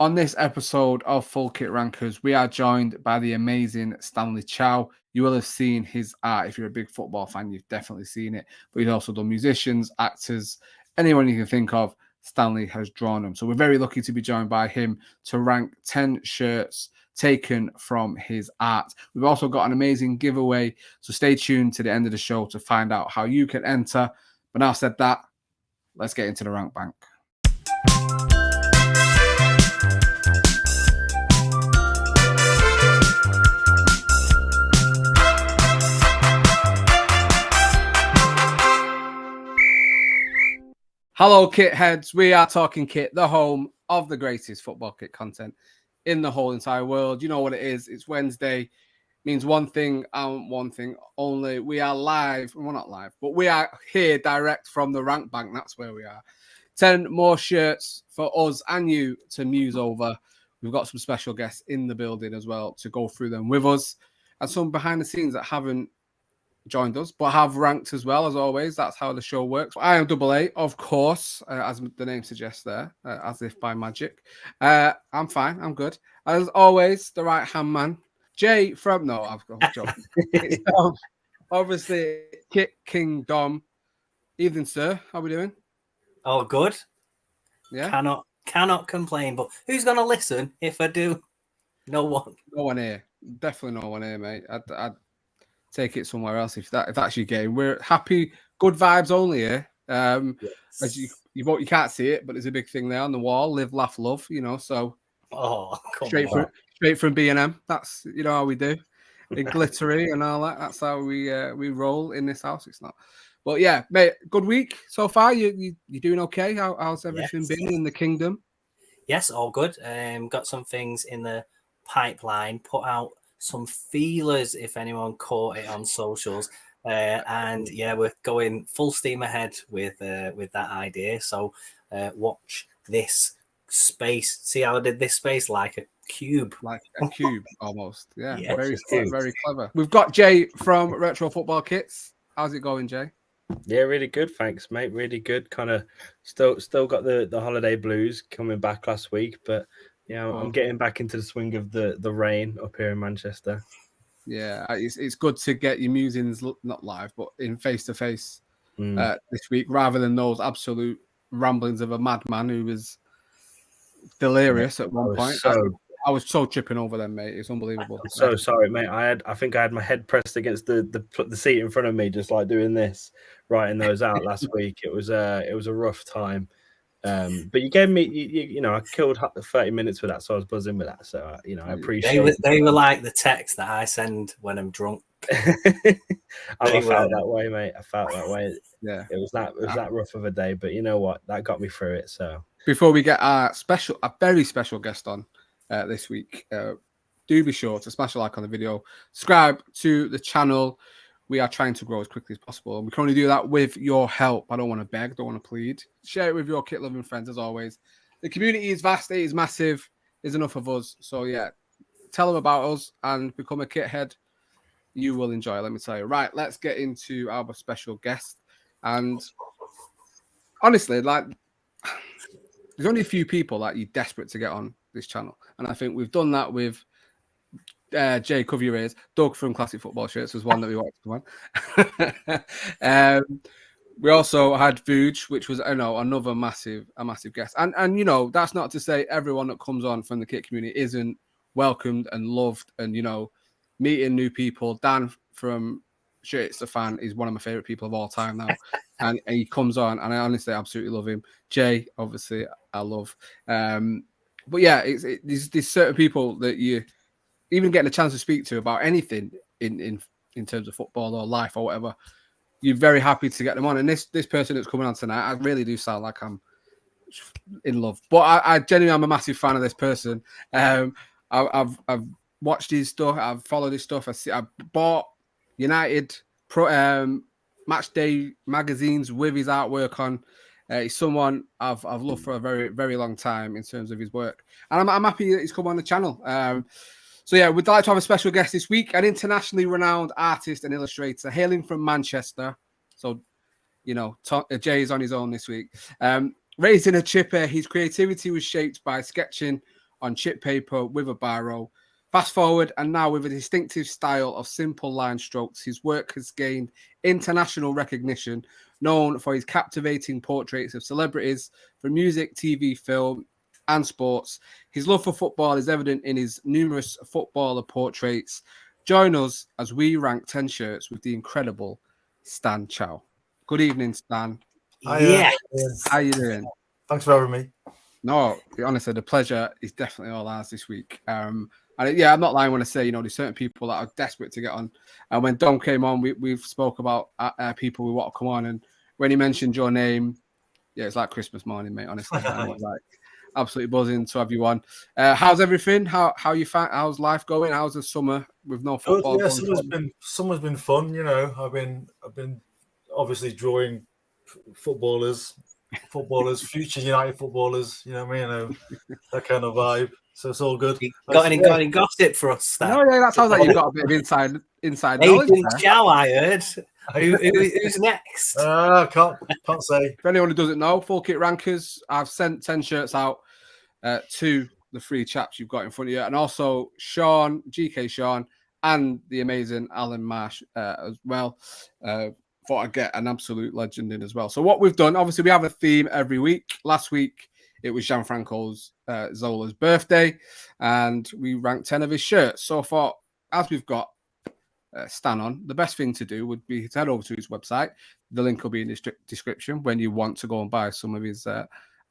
On this episode of Full Kit Rankers, we are joined by the amazing Stanley Chow. You will have seen his art. If you're a big football fan, you've definitely seen it. But he's also done musicians, actors, anyone you can think of, Stanley has drawn them. So we're very lucky to be joined by him to rank 10 shirts taken from his art. We've also got an amazing giveaway. So stay tuned to the end of the show to find out how you can enter. But now said that, let's get into the rank bank. Hello, kit heads. We are talking kit, the home of the greatest football kit content in the whole entire world. You know what it is. It's Wednesday. It means one thing and one thing only. We are live. We're not live, but we are here direct from the rank bank. That's where we are. 10 more shirts for us and you to muse over. We've got some special guests in the building as well to go through them with us, and some behind the scenes that haven't joined us, but have ranked as well, as always. That's how the show works. I am Double A, of course, as the name suggests there, as if by magic. I'm fine. I'm good. As always, the right-hand man, Jay from... No, I've got joking. Obviously, Kit Kingdom. Evening, sir. How are we doing? Oh, good. Yeah? Cannot complain, but who's going to listen if I do? No one. No one here. Definitely no one here, mate. I'd take it somewhere else if that's your game. We're happy, good vibes only here. Yes. As you can't see it, but there's a big thing there on the wall: live, laugh, love. So straight from B&M. That's how we do. In glittery and all that. That's how we roll in this house. It's not, but yeah, mate. Good week so far. You doing okay? How's everything been in the kingdom? Yes, all good. Got some things in the pipeline. Put out some feelers if anyone caught it on socials, and yeah, we're going full steam ahead with that idea. So watch this space. See how I did this space like a cube Almost. Yeah, yes, very clever. We've got Jay from Retro Football Kits. How's it going, Jay? Yeah, really good, thanks, mate. Really good. Kind of still got the holiday blues coming back last week, but yeah, I'm getting back into the swing of the rain up here in Manchester. Yeah, it's good to get your musings not live, but in face to face this week, rather than those absolute ramblings of a madman who was delirious at one point. I was so tripping over them, mate. It's unbelievable. I'm so sorry, mate. I think I had my head pressed against the seat in front of me, just like doing this, writing those out last week. It was a rough time. But you gave me, I killed 30 minutes with that, so I was buzzing with that. So, I appreciate They were like the text that I send when I'm drunk. I felt that way, mate. I felt that way. Yeah, it was that rough of a day, but you know what? That got me through it. So before we get a very special guest on this week, do be sure to smash a like on the video, subscribe to the channel. We are trying to grow as quickly as possible, and we can only do that with your help. I don't want to beg, don't want to plead. Share it with your kit-loving friends, as always. The community is vast, it is massive. There's enough of us. So, yeah, tell them about us and become a kit head. You will enjoy, let me tell you. Right, let's get into our special guest. And honestly, there's only a few people that you're desperate to get on this channel. And I think we've done that with Jay, cover your ears. Doug from Classic Football Shirts was one that we wanted to come on. We also had Vuj, which was another massive guest. And that's not to say everyone that comes on from the kit community isn't welcomed and loved, and meeting new people. Dan from Shirts a Fan is one of my favorite people of all time now. and he comes on, and I honestly absolutely love him. Jay, obviously, I love. But yeah, there's certain people that you even getting a chance to speak to about anything in terms of football or life or whatever, you're very happy to get them on. And this person that's coming on tonight, I really do sound like I'm in love. But I genuinely am a massive fan of this person. I've watched his stuff. I've followed his stuff. I bought United match day magazines with his artwork on. He's someone I've loved for a very, very long time in terms of his work. And I'm happy that he's come on the channel. So yeah, we'd like to have a special guest this week, an internationally renowned artist and illustrator hailing from Manchester. So, Jay is on his own this week. Raised in a chipper, his creativity was shaped by sketching on chip paper with a biro. Fast forward, and now with a distinctive style of simple line strokes, his work has gained international recognition, known for his captivating portraits of celebrities for music, TV, film, and sports. His love for football is evident in his numerous footballer portraits. Join us as we rank 10 shirts with the incredible Stan Chow. Good evening, Stan. Yes. How you doing? Thanks for having me. No, honestly, the pleasure is definitely all ours this week. And yeah, I'm not lying when I say, there's certain people that are desperate to get on. And when Dom came on, we've spoke about people we want to come on. And when he mentioned your name, yeah, it's like Christmas morning, mate. Honestly, I was like absolutely buzzing to have you on. How's everything? How's life going? How's the summer with no football? Good, yeah, summer's been fun. I've been obviously drawing footballers, future United footballers. You know what I mean? That kind of vibe. So it's all good. Got any gossip for us, Stan? No, yeah, that sounds like you've got a bit of inside knowledge. Agent Chow, I heard. Who's next? Can't say. For anyone who doesn't know, Full Kit Rankers, I've sent 10 shirts out to the three chaps you've got in front of you, and also Sean, GK Sean, and the amazing Alan Marsh as well. Thought I'd get an absolute legend in as well. So what we've done, obviously, we have a theme every week. Last week, it was Gianfranco's Zola's birthday, and we ranked 10 of his shirts. So I thought, as we've got Stan on, the best thing to do would be to head over to his website. The link will be in the description when you want to go and buy some of his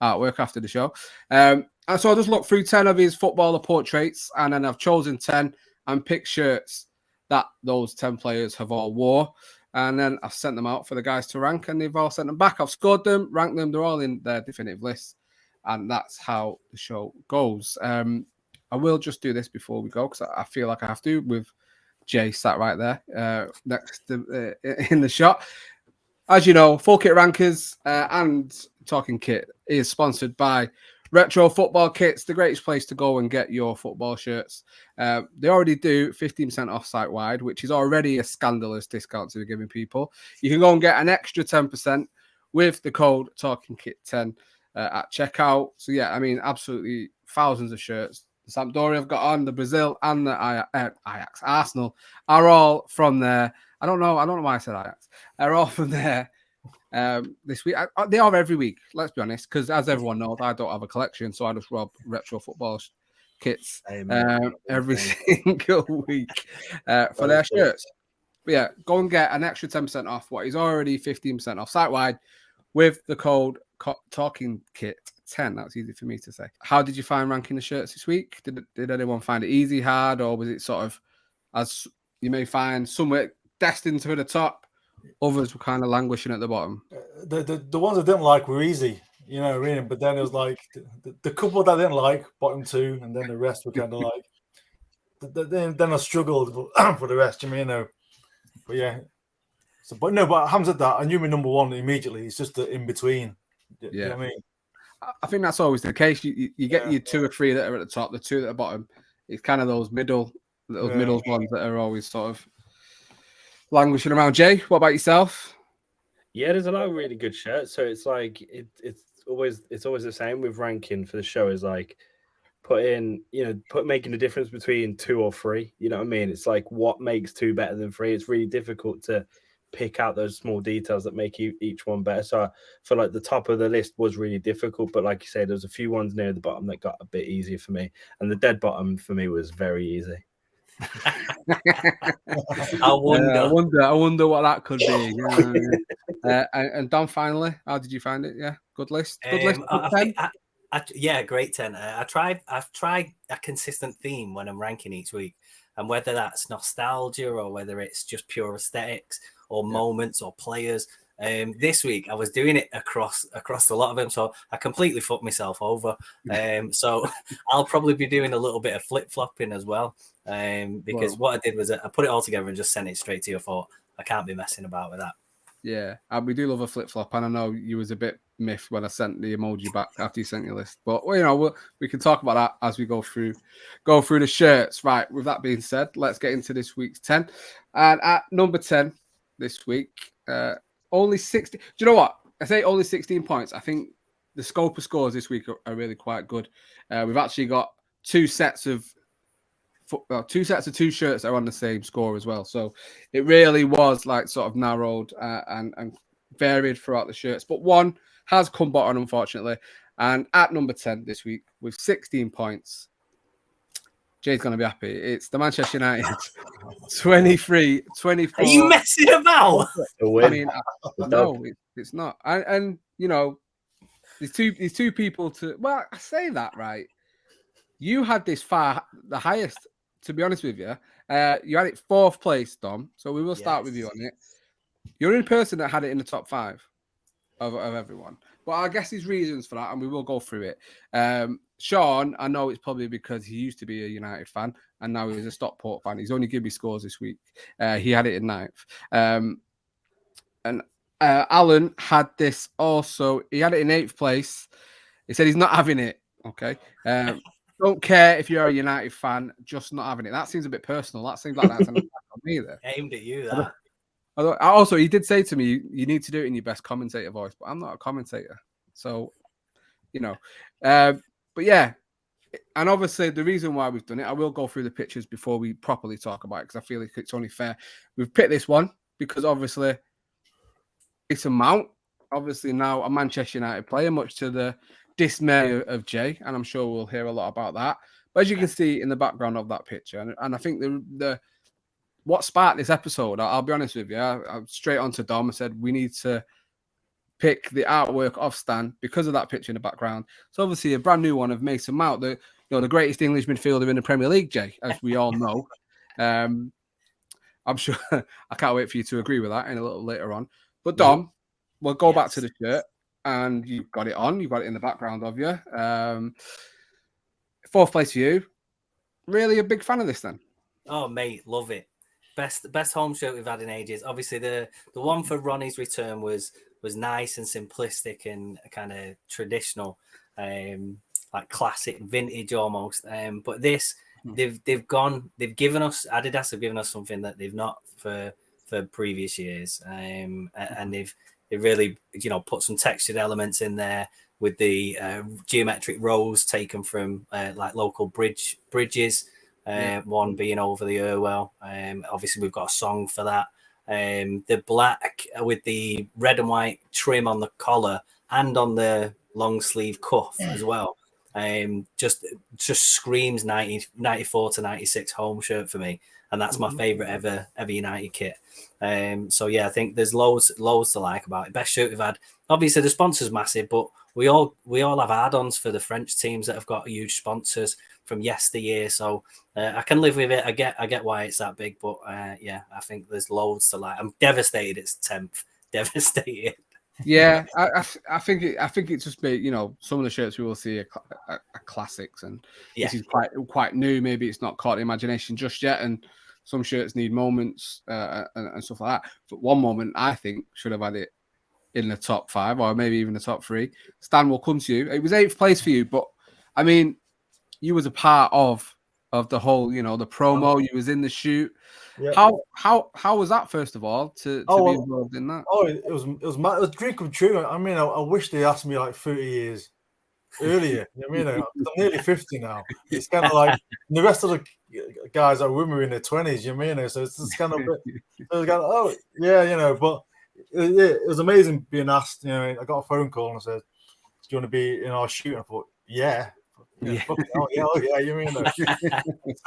artwork after the show. And so I just looked through 10 of his footballer portraits, and then I've chosen 10 and picked shirts that those 10 players have all wore. And then I've sent them out for the guys to rank, and they've all sent them back. I've scored them, ranked them. They're all in their definitive list. And that's how the show goes. I will just do this before we go because I feel like I have to, with Jay sat right there next to, in the shot. As you know, Full Kit Rankers and Talking Kit is sponsored by Retro Football Kits, the greatest place to go and get your football shirts. They already do 15% off site-wide, which is already a scandalous discount to be giving people. You can go and get an extra 10% with the code TalkingKit10 at checkout. So, yeah, I mean, absolutely thousands of shirts. The Sampdoria have got on, the Brazil and the Ajax, Arsenal are all from there. I don't know why I said Ajax. They're all from there this week. They are every week, let's be honest, because as everyone knows, I don't have a collection, so I just rob retro football kits every single week for their shirts. But yeah, go and get an extra 10% off what is already 15% off site-wide with the code TalkingKit10. That's easy for me to say. How did you find ranking the shirts this week? Did anyone find it easy, hard, or was it sort of, as you may find, somewhere destined to the top, others were kind of languishing at the bottom? The ones I didn't like were easy, really. But then it was like the couple that I didn't like, bottom two, and then the rest were kind of like. Then I struggled for the rest, But yeah. But having said that, I knew my number one immediately. It's just the in between. Yeah. You know what I mean? I think that's always the case. You get your two or three that are at the top, the two at the bottom. It's kind of those middle ones that are always sort of languishing around. Jay, what about yourself? Yeah, there's a lot of really good shirts. So it's like it's always the same with ranking for the show. Is like making the difference between two or three. You know what I mean? It's like what makes two better than three. It's really difficult to pick out those small details that make each one better. So I feel like the top of the list was really difficult, but like you say, there's a few ones near the bottom that got a bit easier for me, and the dead bottom for me was very easy. I wonder what that could be. And Don, finally, how did you find it? Yeah, good list. Yeah, great 10. I've tried a consistent theme when I'm ranking each week, and whether that's nostalgia or whether it's just pure aesthetics or moments or players. This week I was doing it across a lot of them, so I completely fucked myself over. So I'll probably be doing a little bit of flip-flopping as well, because what I did was I put it all together and just sent it straight to your thought. I can't be messing about with that. Yeah, we do love a flip-flop, and I know you was a bit miffed when I sent the emoji back after you sent your list, but we can talk about that as we go through the shirts. Right, with that being said, let's get into this week's 10. And at number 10 this week, only 60. Do you know what? I say only 16 points. I think the scope of scores this week are really quite good. We've actually got two sets of two shirts that are on the same score as well. So it really was like sort of narrowed and varied throughout the shirts. But one has come bottom, unfortunately. And at number 10 this week with 16 points, Jay's going to be happy. It's the Manchester United 23-24. Are you messing about? I mean, no, it's not. And you know, these two people well, I say that right. You had this the highest, to be honest with you. You had it 4th place, Dom. So we will start with you on it. You're the only person that had it in the top 5 of everyone. But I guess there's reasons for that, and we will go through it. Sean, I know it's probably because he used to be a United fan, and now he's a Stockport fan. He's only given me scores this week. He had it in 9th. And Alan had this also. He had it in 8th place. He said he's not having it. Okay. Don't care if you're a United fan, just not having it. That seems a bit personal. That seems like that's an attack on me there. Aimed at you, that. Also, he did say to me, you need to do it in your best commentator voice, but I'm not a commentator. So, you know. But yeah, and obviously the reason why we've done it, I will go through the pictures before we properly talk about it because I feel like it's only fair. We've picked this one because obviously it's a mount. Obviously now a Manchester United player, much to the dismay of Jay, and I'm sure we'll hear a lot about that. But as you can see in the background of that picture, and I think the what sparked this episode, I'll be honest with you, I straight on to Dom and said we need to pick the artwork of Stan because of that picture in the background. So obviously a brand new one of Mason Mount, the greatest English midfielder in the Premier League, Jay, as we all know. I'm sure I can't wait for you to agree with that in a little later on. But Dom, we'll go back to the shirt. And you've got it on. You've got it in the background of you. 4th place for you. Really a big fan of this then? Oh, mate, love it. Best home shirt we've had in ages. Obviously, the one for Ronnie's return was nice and simplistic and kind of traditional, like classic vintage almost. But this, they've given us, Adidas have given us something that they've not for previous years, and they've really, put some textured elements in there with the geometric rows taken from like local bridges. One being over the Irwell. Obviously, we've got a song for that. The black with the red and white trim on the collar and on the long sleeve cuff as well. Just screams 94 to 96 home shirt for me. And that's my favorite ever United kit. So yeah, I think there's loads to like about it. Best shirt we've had. Obviously, the sponsor's massive, but we all have add-ons for the French teams that have got huge sponsors from yesteryear. So I can live with it. I get why it's that big, but yeah, I think there's loads to like. I'm devastated it's 10th. Devastated. Yeah, I think it's just be, some of the shirts we will see are classics, and this is quite new. Maybe it's not caught the imagination just yet, and some shirts need moments and stuff like that. But one moment I think should have had it in the top 5 or maybe even the top 3. Stan, will come to you. It was 8th place for you, but I mean, you was a part of the whole, the promo. You was in the shoot. Yeah. How was that, first of all, to be involved in that? Oh, it was a dream come true. I mean, I wish they asked me like 30 years earlier. I'm nearly 50 now. It's kind of like the rest of the guys are with me in their 20s. So it's just kind of, oh yeah, but it was amazing being asked. I got a phone call and I said, "Do you want to be in our shoot?" And I thought, yeah. So it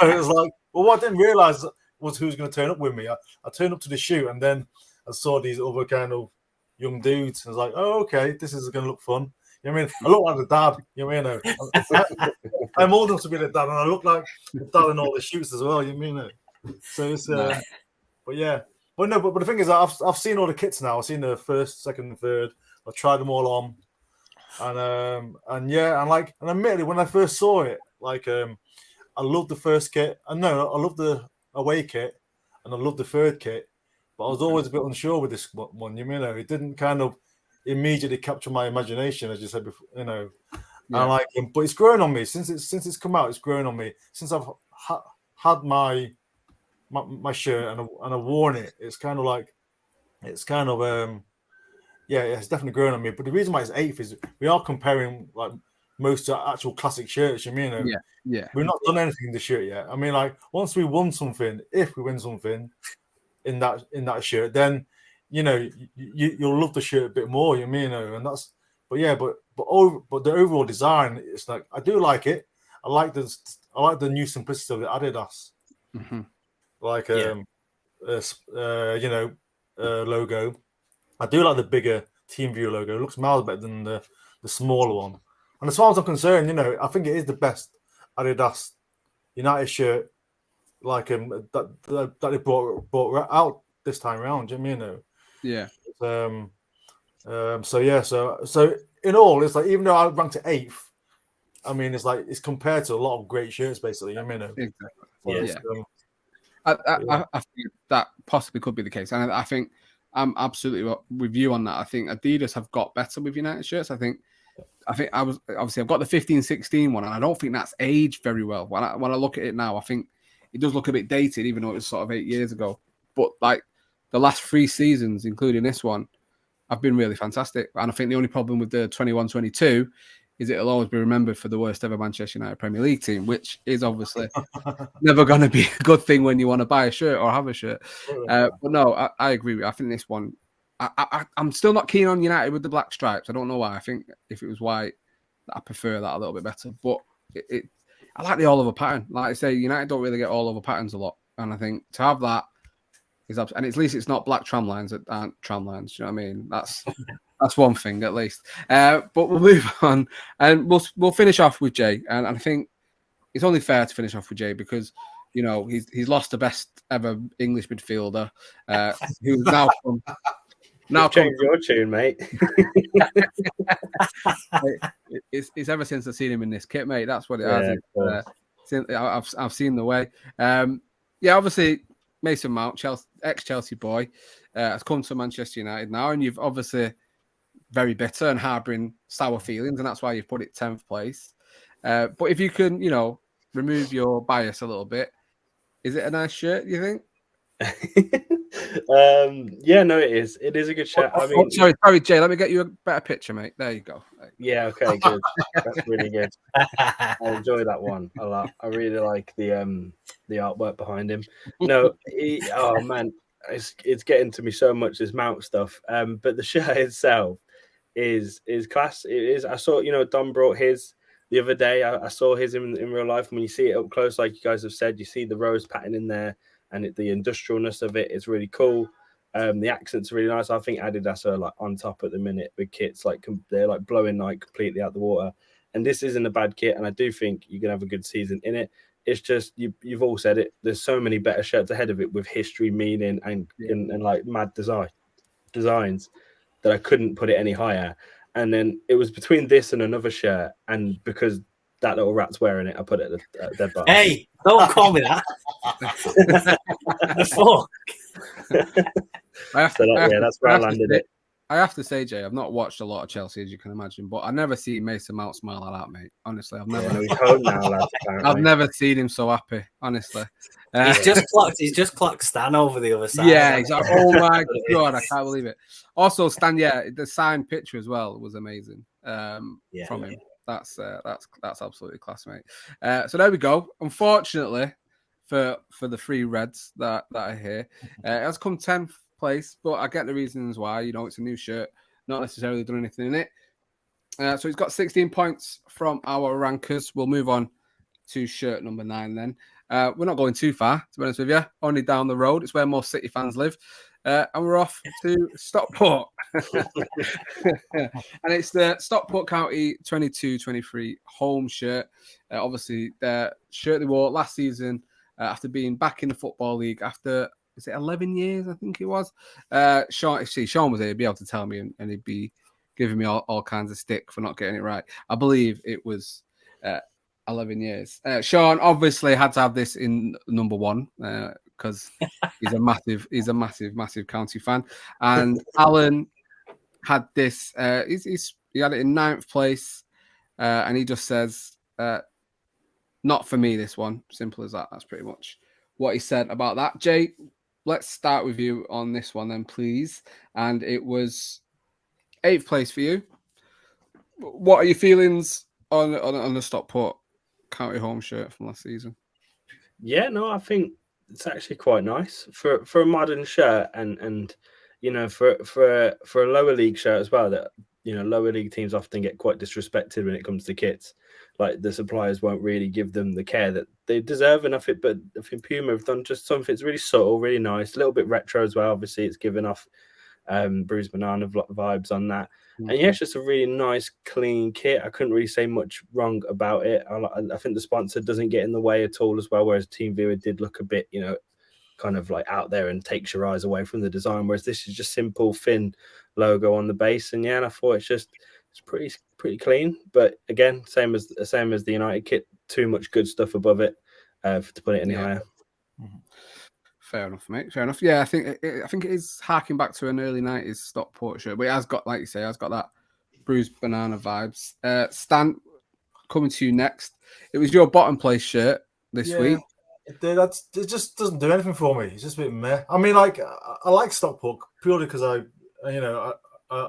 was like, well, what I didn't realize was who was going to turn up with me. I turned up to the shoot, and then I saw these other kind of young dudes. I was like, oh, okay, this is going to look fun. I look like the dad. I'm old enough to be the dad, and I look like the dad in all the shoots as well. So it's but yeah, but the thing is, I've seen all the kits now. I've seen the 1st, 2nd, and 3rd. I've tried them all on. And admittedly, when I first saw it, I loved the first kit. I loved the away kit, and I loved the 3rd kit, but I was always a bit unsure with this one. It didn't kind of immediately capture my imagination, as you said before. Yeah. And but it's grown on me since it's come out. It's grown on me since I've had my shirt and I've worn it. It's definitely grown on me. But the reason why it's 8th is we are comparing like most actual classic shirts. You mean? Yeah. We've not done anything in the shirt yet. I mean, like once we won something, if we win something in that shirt, then you'll love the shirt a bit more. You mean? And that's but the overall design, it's like I do like it. I like the new simplicity of the Adidas, like logo. I do like the bigger TeamViewer logo. It looks miles better than the smaller one. And as far as I'm concerned, I think it is the best Adidas United shirt, like that they brought out this time around. Do you mean? Yeah. So in all, it's like even though I ranked it 8th, I mean it's compared to a lot of great shirts, basically. You mean? Exactly. I think that possibly could be the case, and I think I'm absolutely with you on that. I think Adidas have got better with United shirts. I think I was obviously I've got the 15-16 one, and I don't think that's aged very well. When I look at it now, I think it does look a bit dated, even though it was sort of 8 years ago. But like the last 3 seasons, including this one, have been really fantastic. And I think the only problem with the 21-22 is it'll always be remembered for the worst ever Manchester United Premier League team, which is obviously never going to be a good thing when you want to buy a shirt or have a shirt. But no, I agree with you. I think this one, I'm still not keen on United with the black stripes. I don't know why. I think if it was white, I prefer that a little bit better. But I like the all over pattern. Like I say, United don't really get all over patterns a lot. And I think to have that is and at least it's not black tram lines that aren't tram lines. Do you know what I mean? That's one thing at least. But we'll move on and we'll finish off with Jay. And I think it's only fair to finish off with Jay because he's lost the best ever English midfielder who's now change your tune, mate. It's ever since I've seen him in this kit, mate. That's what it has. I've seen the way. Obviously Mason Mount, ex-Chelsea boy, has come to Manchester United now, and you've obviously very bitter and harbouring sour feelings, and that's why you've put it 10th place. But if you can, remove your bias a little bit, is it a nice shirt, do you think? No, it is. It is a good shirt. I mean, sorry, Jay. Let me get you a better picture, mate. There you go. Yeah, okay, good. That's really good. I enjoy that one a lot. I really like the artwork behind him. No, oh man, it's getting to me so much, this Mount stuff. But the shirt itself is class. It is. I saw, Dom brought his the other day. I saw his in real life. When you see it up close, like you guys have said, you see the rose pattern in there, and the industrialness of it is really cool. The accents are really nice. I think Adidas are like on top at the minute with kits. Like they're like blowing like completely out the water. And this isn't a bad kit. And I do think you're gonna have a good season in it. It's just you've all said it. There's so many better shirts ahead of it with history, meaning, and like mad designs that I couldn't put it any higher. And then it was between this and another shirt, and because that little rat's wearing it, I put it at dead bottom. Hey, don't call me that. The fuck. That's where I landed it. I have to say, Jay, I've not watched a lot of Chelsea, as you can imagine, but I never see Mason Mount smile like that, mate. Honestly, I've never. He's home now, lads, I've never seen him so happy. Honestly, he's just clocked Stan over the other side. Yeah, he's like, oh my god, I can't believe it. Also, Stan, the signed picture as well was amazing. From him, that's absolutely class, mate. So there we go. Unfortunately, for the 3 Reds that are here, it has come 10th place, but I get the reasons why. It's a new shirt, not necessarily done anything in it. So he's got 16 points from our rankers. We'll move on to shirt number 9 then. We're not going too far, to be honest with you. Only down the road. It's where most City fans live. And we're off to Stockport. And it's the Stockport County 22-23 home shirt. Obviously, the shirt they wore last season after being back in the Football League after, is it 11 years, I think it was? Sean was here, he'd be able to tell me, and he'd be giving me all kinds of stick for not getting it right. I believe it was 11 years. Sean obviously had to have this in number 1 because he's a massive County fan. And Alan had this, he had it in 9th place, and he just says, not for me, this one. Simple as that. That's pretty much what he said about that. Jay, let's start with you on this one then, please. And it was 8th place for you. What are your feelings on the Stockport County home shirt from last season? Yeah, no, I think it's actually quite nice for a modern shirt, and you know, for a lower league shirt as well. That, you know, lower league teams often get quite disrespected when it comes to kits. Like, the suppliers won't really give them the care that they deserve, and but I think Puma have done just something that's really subtle, really nice, a little bit retro as well. Obviously, it's given off Bruised Banana vibes on that. And yeah, it's just a really nice, clean kit. I couldn't really say much wrong about it. I think the sponsor doesn't get in the way at all as well, whereas Team Viewer did look a bit, you know, kind of like out there and takes your eyes away from the design, whereas this is just simple thin logo on the base. And yeah, and I thought it's pretty clean. But again, same as the United kit, too much good stuff above it to put it any higher. Fair enough, mate. Fair enough. Yeah, I think it is harking back to an early 90s Stockport shirt, but it has got, like you say, has got that Bruised Banana vibes. Stan, coming to you next. It was your bottom place shirt this week. It just doesn't do anything for me. It's just a bit meh. I mean, like, I like Stockport purely because I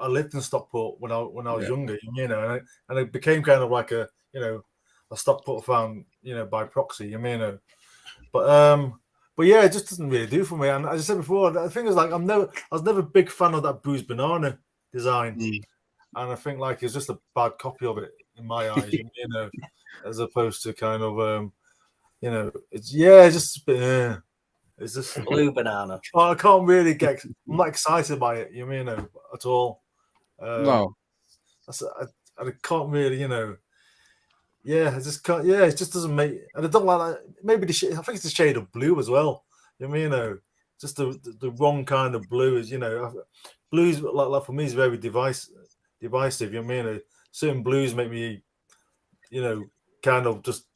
lived in Stockport when I was younger, you know, and it became kind of like a Stockport fan, you know, by proxy, you know. But yeah, it just doesn't really do for me. And as I said before, the thing is, like, I was never a big fan of that Bruised Banana design, and I think, like, it's just a bad copy of it in my eyes, you know, as opposed to kind of you know, it's just it's just Blue banana. I can't really get. I'm not excited by it, you know, at all. No, I can't really, you know. Yeah, I just can't. Yeah, it just doesn't make. And I don't like that. Maybe I think it's the shade of blue as well. You know, just the wrong kind of blue is. You know, blues like for me is very divisive. You know, certain blues make me, you know, kind of just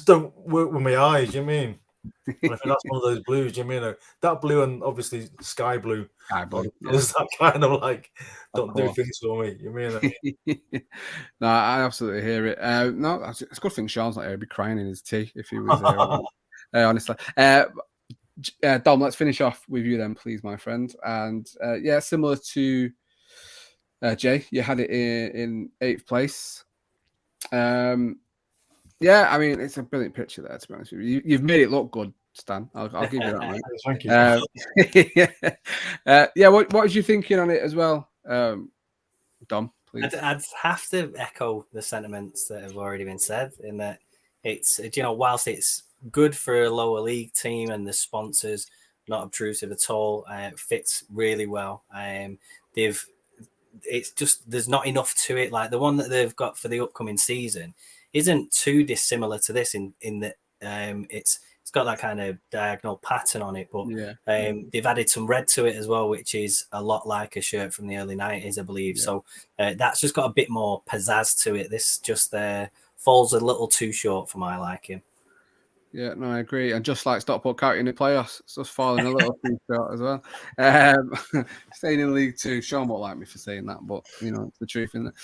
don't work with my eyes. You mean? And I think that's one of those blues. You mean that blue and obviously sky blue. Is that kind of like don't do things for me? You mean? No, I absolutely hear it. No, it's a good thing Sean's not here. He'd be crying in his tea if he was there. Honestly, Dom, let's finish off with you then, please, my friend. And yeah, similar to Jay, you had it in 8th place. Yeah, I mean, it's a brilliant picture there, to be honest with you. You've made it look good, Stan. I'll give you that, mate. Thank you. Yeah, what was you thinking on it as well, Dom, please? I'd have to echo the sentiments that have already been said, in that it's, you know, whilst it's good for a lower league team and the sponsors not obtrusive at all, it fits really well. It's just, there's not enough to it. Like the one that they've got for the upcoming season isn't too dissimilar to this in that it's got that kind of diagonal pattern on it, but they've added some red to it as well, which is a lot like a shirt from the early 90s, I believe. So that's just got a bit more pizzazz to it. This just falls a little too short for my liking. Yeah, no, I agree. And just like Stockport County in the playoffs, it's just falling a little too short as well. Staying in League Two. Sean won't like me for saying that, but, you know, it's the truth, isn't it?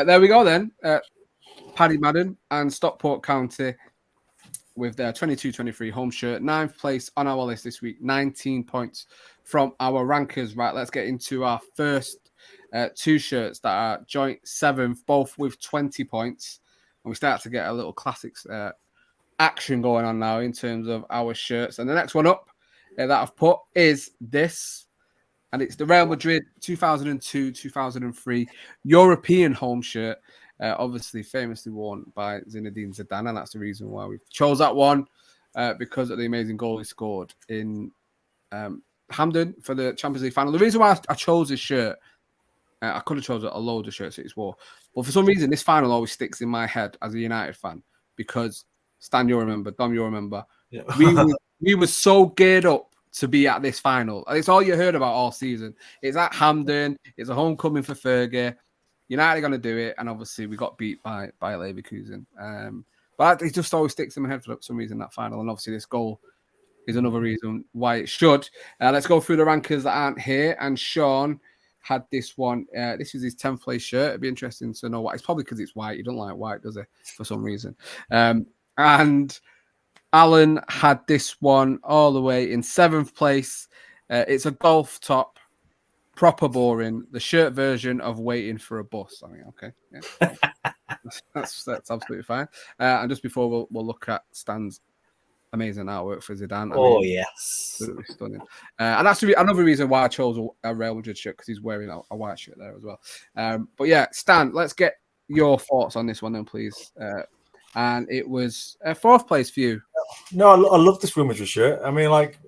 There we go then. Paddy Madden and Stockport County with their 22-23 home shirt. 9th place on our list this week. 19 points from our rankers. Right, let's get into our first 2 shirts that are joint 7th, both with 20 points. And we start to get a little classics action going on now in terms of our shirts. And the next one up that I've put is this. And it's the Real Madrid 2002-2003 European home shirt. Obviously famously worn by Zinedine Zidane, and that's the reason why we chose that one, because of the amazing goal he scored in Hampden for the Champions League final. The reason why I chose this shirt, I could have chosen a load of shirts that he's wore, but for some reason this final always sticks in my head as a United fan, because Stan, you'll remember, Dom, you'll remember, we were so geared up to be at this final. It's all you heard about all season. It's at Hampden. It's a homecoming for Fergie. United are going to do it, and obviously we got beat by Leverkusen. But it just always sticks in my head for some reason, that final. And obviously this goal is another reason why it should. Let's go through the rankers that aren't here. And Sean had this one. This is his 10th place shirt. It'd be interesting to know why. It's probably because it's white. You don't like white, does it? For some reason. And Alan had this one all the way in 7th place. It's a golf top. Proper boring. The shirt version of Waiting for a Bus. I mean, okay. Yeah. That's absolutely fine. And just before we'll look at Stan's amazing artwork for Zidane. Oh, yes. Absolutely stunning. And that's another reason why I chose a Real Madrid shirt, because he's wearing a white shirt there as well. But yeah, Stan, let's get your thoughts on this one then, please. And it was fourth place for you. No, I love this Real Madrid shirt. I mean, like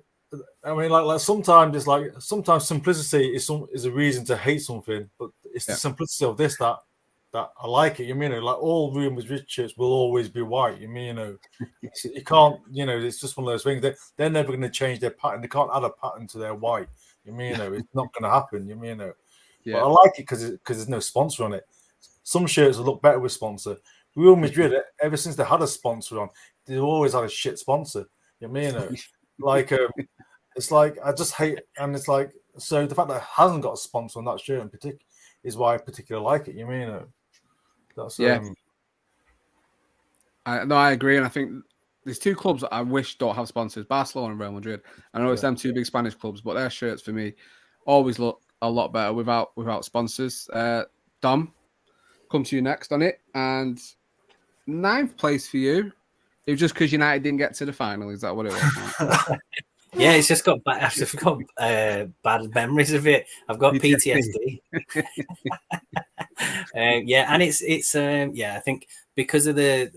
sometimes it's like sometimes simplicity is a reason to hate something, but it's the simplicity of this that I like it. You mean, like all Real Madrid shirts will always be white. You mean, you can't, it's just one of those things. They're never going to change their pattern. They can't add a pattern to their white. You mean, it's not going to happen. You mean, but I like it because there's no sponsor on it. Some shirts will look better with sponsor. Real Madrid, ever since they had a sponsor on, they've always had a shit sponsor. You mean, like it's like I just hate, and it's like so the fact that it hasn't got a sponsor on that shirt in particular is why I particularly like it. You mean, that's I agree, and I think there's two clubs that I wish don't have sponsors: Barcelona and Real Madrid. I know it's them two big Spanish clubs, but their shirts for me always look a lot better without sponsors. Dom, come to you next on it, and 9th place for you. It was just because United didn't get to the final. Is that what it was? Yeah, it's just got bad. I've got bad memories of it. I've got PTSD. And it's I think because of the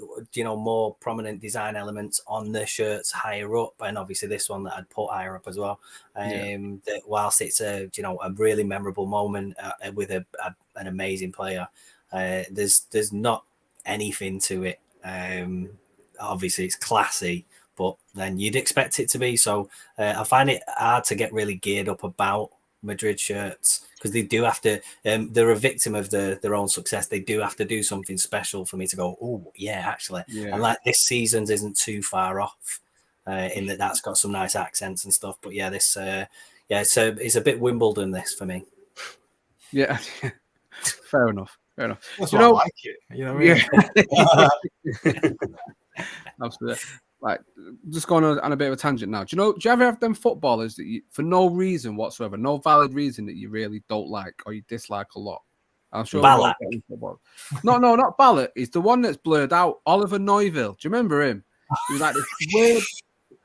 more prominent design elements on the shirts higher up, and obviously this one that I'd put higher up as well. That whilst it's a really memorable moment with an amazing player, there's not anything to it. Obviously, it's classy, but then you'd expect it to be. So I find it hard to get really geared up about Madrid shirts because they do have to. They're a victim of their own success. They do have to do something special for me to go, oh yeah, actually. Yeah. And like this season's isn't too far off in that's got some nice accents and stuff. But yeah, this it's a bit Wimbledon this for me. Yeah, fair enough. That's why I like it. You know what I mean? Absolutely. Like, just going on a bit of a tangent now. Do you ever have them footballers that you, for no reason whatsoever, no valid reason, that you really don't like or you dislike a lot? I'm sure. Ballack. No, not Ballack. He's the one that's blurred out. Oliver Neuville. Do you remember him? He was like this weird,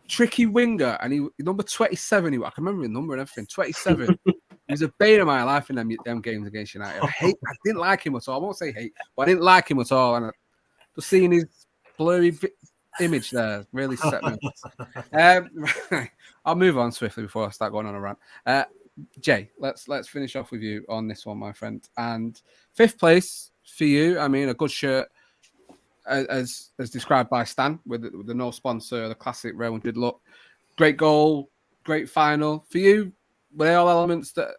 tricky winger, and he number 27. I can remember his number and everything. 27. He was a bane of my life in them games against United. I didn't like him at all. I won't say hate, but I didn't like him at all. And just seeing his blurry image there really set me off. I'll move on swiftly before I start going on a rant. Jay, let's finish off with you on this one, my friend. And 5th place for you. I mean, a good shirt, as described by Stan, with the no sponsor, the classic Real Madrid look. Great goal, great final for you. Were they all elements that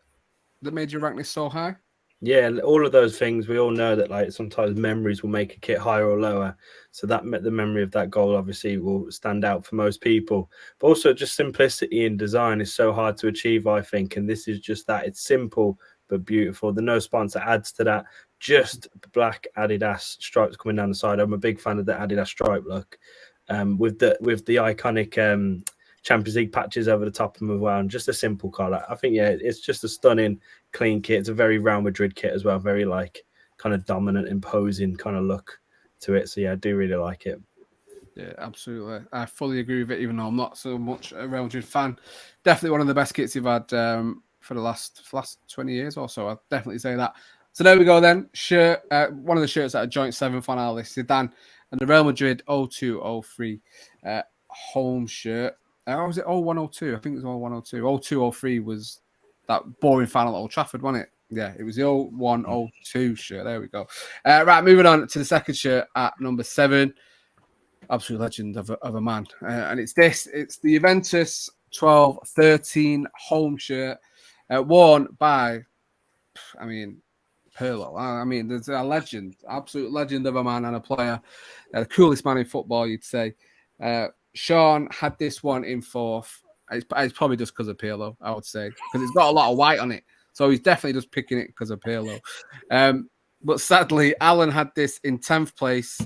made you rank this so high? Yeah, all of those things. We all know that like sometimes memories will make a kit higher or lower. So that the memory of that goal obviously will stand out for most people. But also just simplicity in design is so hard to achieve, I think. And this is just that. It's simple but beautiful. The no sponsor adds to that. Just black Adidas stripes coming down the side. I'm a big fan of the Adidas stripe look. With the iconic Champions League patches over the top of them as well, and just a simple colour. I think, it's just a stunning, clean kit. It's a very Real Madrid kit as well, very like kind of dominant, imposing kind of look to it. So yeah, I do really like it. Yeah, absolutely. I fully agree with it, even though I'm not so much a Real Madrid fan. Definitely one of the best kits you've had for the last 20 years or so. I'd definitely say that. So there we go then. Shirt, one of the shirts at a joint 7th on our list, Zidane, and the Real Madrid 02-03 home shirt. Or was it 01-02? I think it was 01-02. 02-03 was that boring final at Old Trafford, wasn't it? Yeah, it was the 01-02 shirt. There we go. Right, moving on to the second shirt at number 7. Absolute legend of a man. And it's this. It's the Juventus 12-13 home shirt, worn by, Pirlo. There's a legend, absolute legend of a man and a player. The coolest man in football, you'd say. Sean had this one in 4th. It's probably just because of Pirlo, I would say, because it's got a lot of white on it. So he's definitely just picking it because of Pirlo. But sadly, Alan had this in 10th place.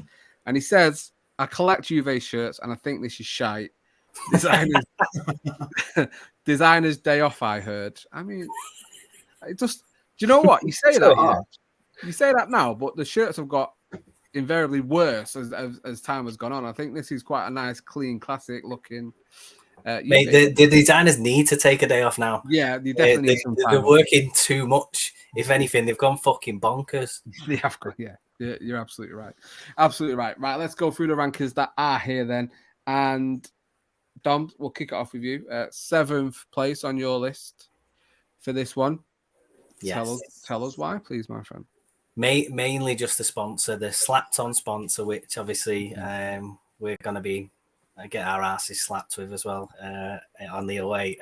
And he says, I collect Juve shirts and I think this is shite. Designer's day off, I heard. It just... Do you know what? You say that, yeah. You say that now, but the shirts have got invariably worse as time has gone on. I think this is quite a nice, clean, classic looking. Mate, the designers need to take a day off now. Yeah, they definitely need some time. They're working too much. If anything, they've gone fucking bonkers. They have gone, yeah. You're absolutely right. Absolutely right. Right, let's go through the rankings that are here then. And Dom, we'll kick it off with you. 7th place on your list for this one. Yes. Tell us why, please, my friend. Mainly just the sponsor, the slapped on sponsor, which obviously we're going to be get our asses slapped with as well on the away.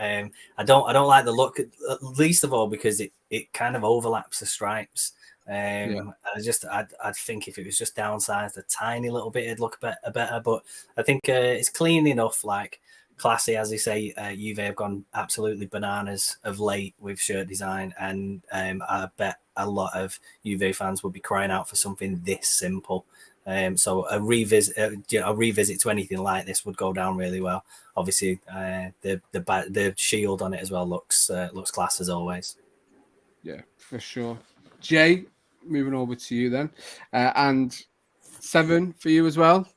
I don't like the look, least of all because it kind of overlaps the stripes. I'd think if it was just downsized a tiny little bit, it'd look better. But I think it's clean enough, like classy, as they say. Juve have gone absolutely bananas of late with shirt design, and I bet a lot of Juve fans would be crying out for something this simple. So a revisit to anything like this would go down really well. Obviously, the shield on it as well looks class as always. Yeah, for sure. Jay, moving over to you then, and 7 for you as well.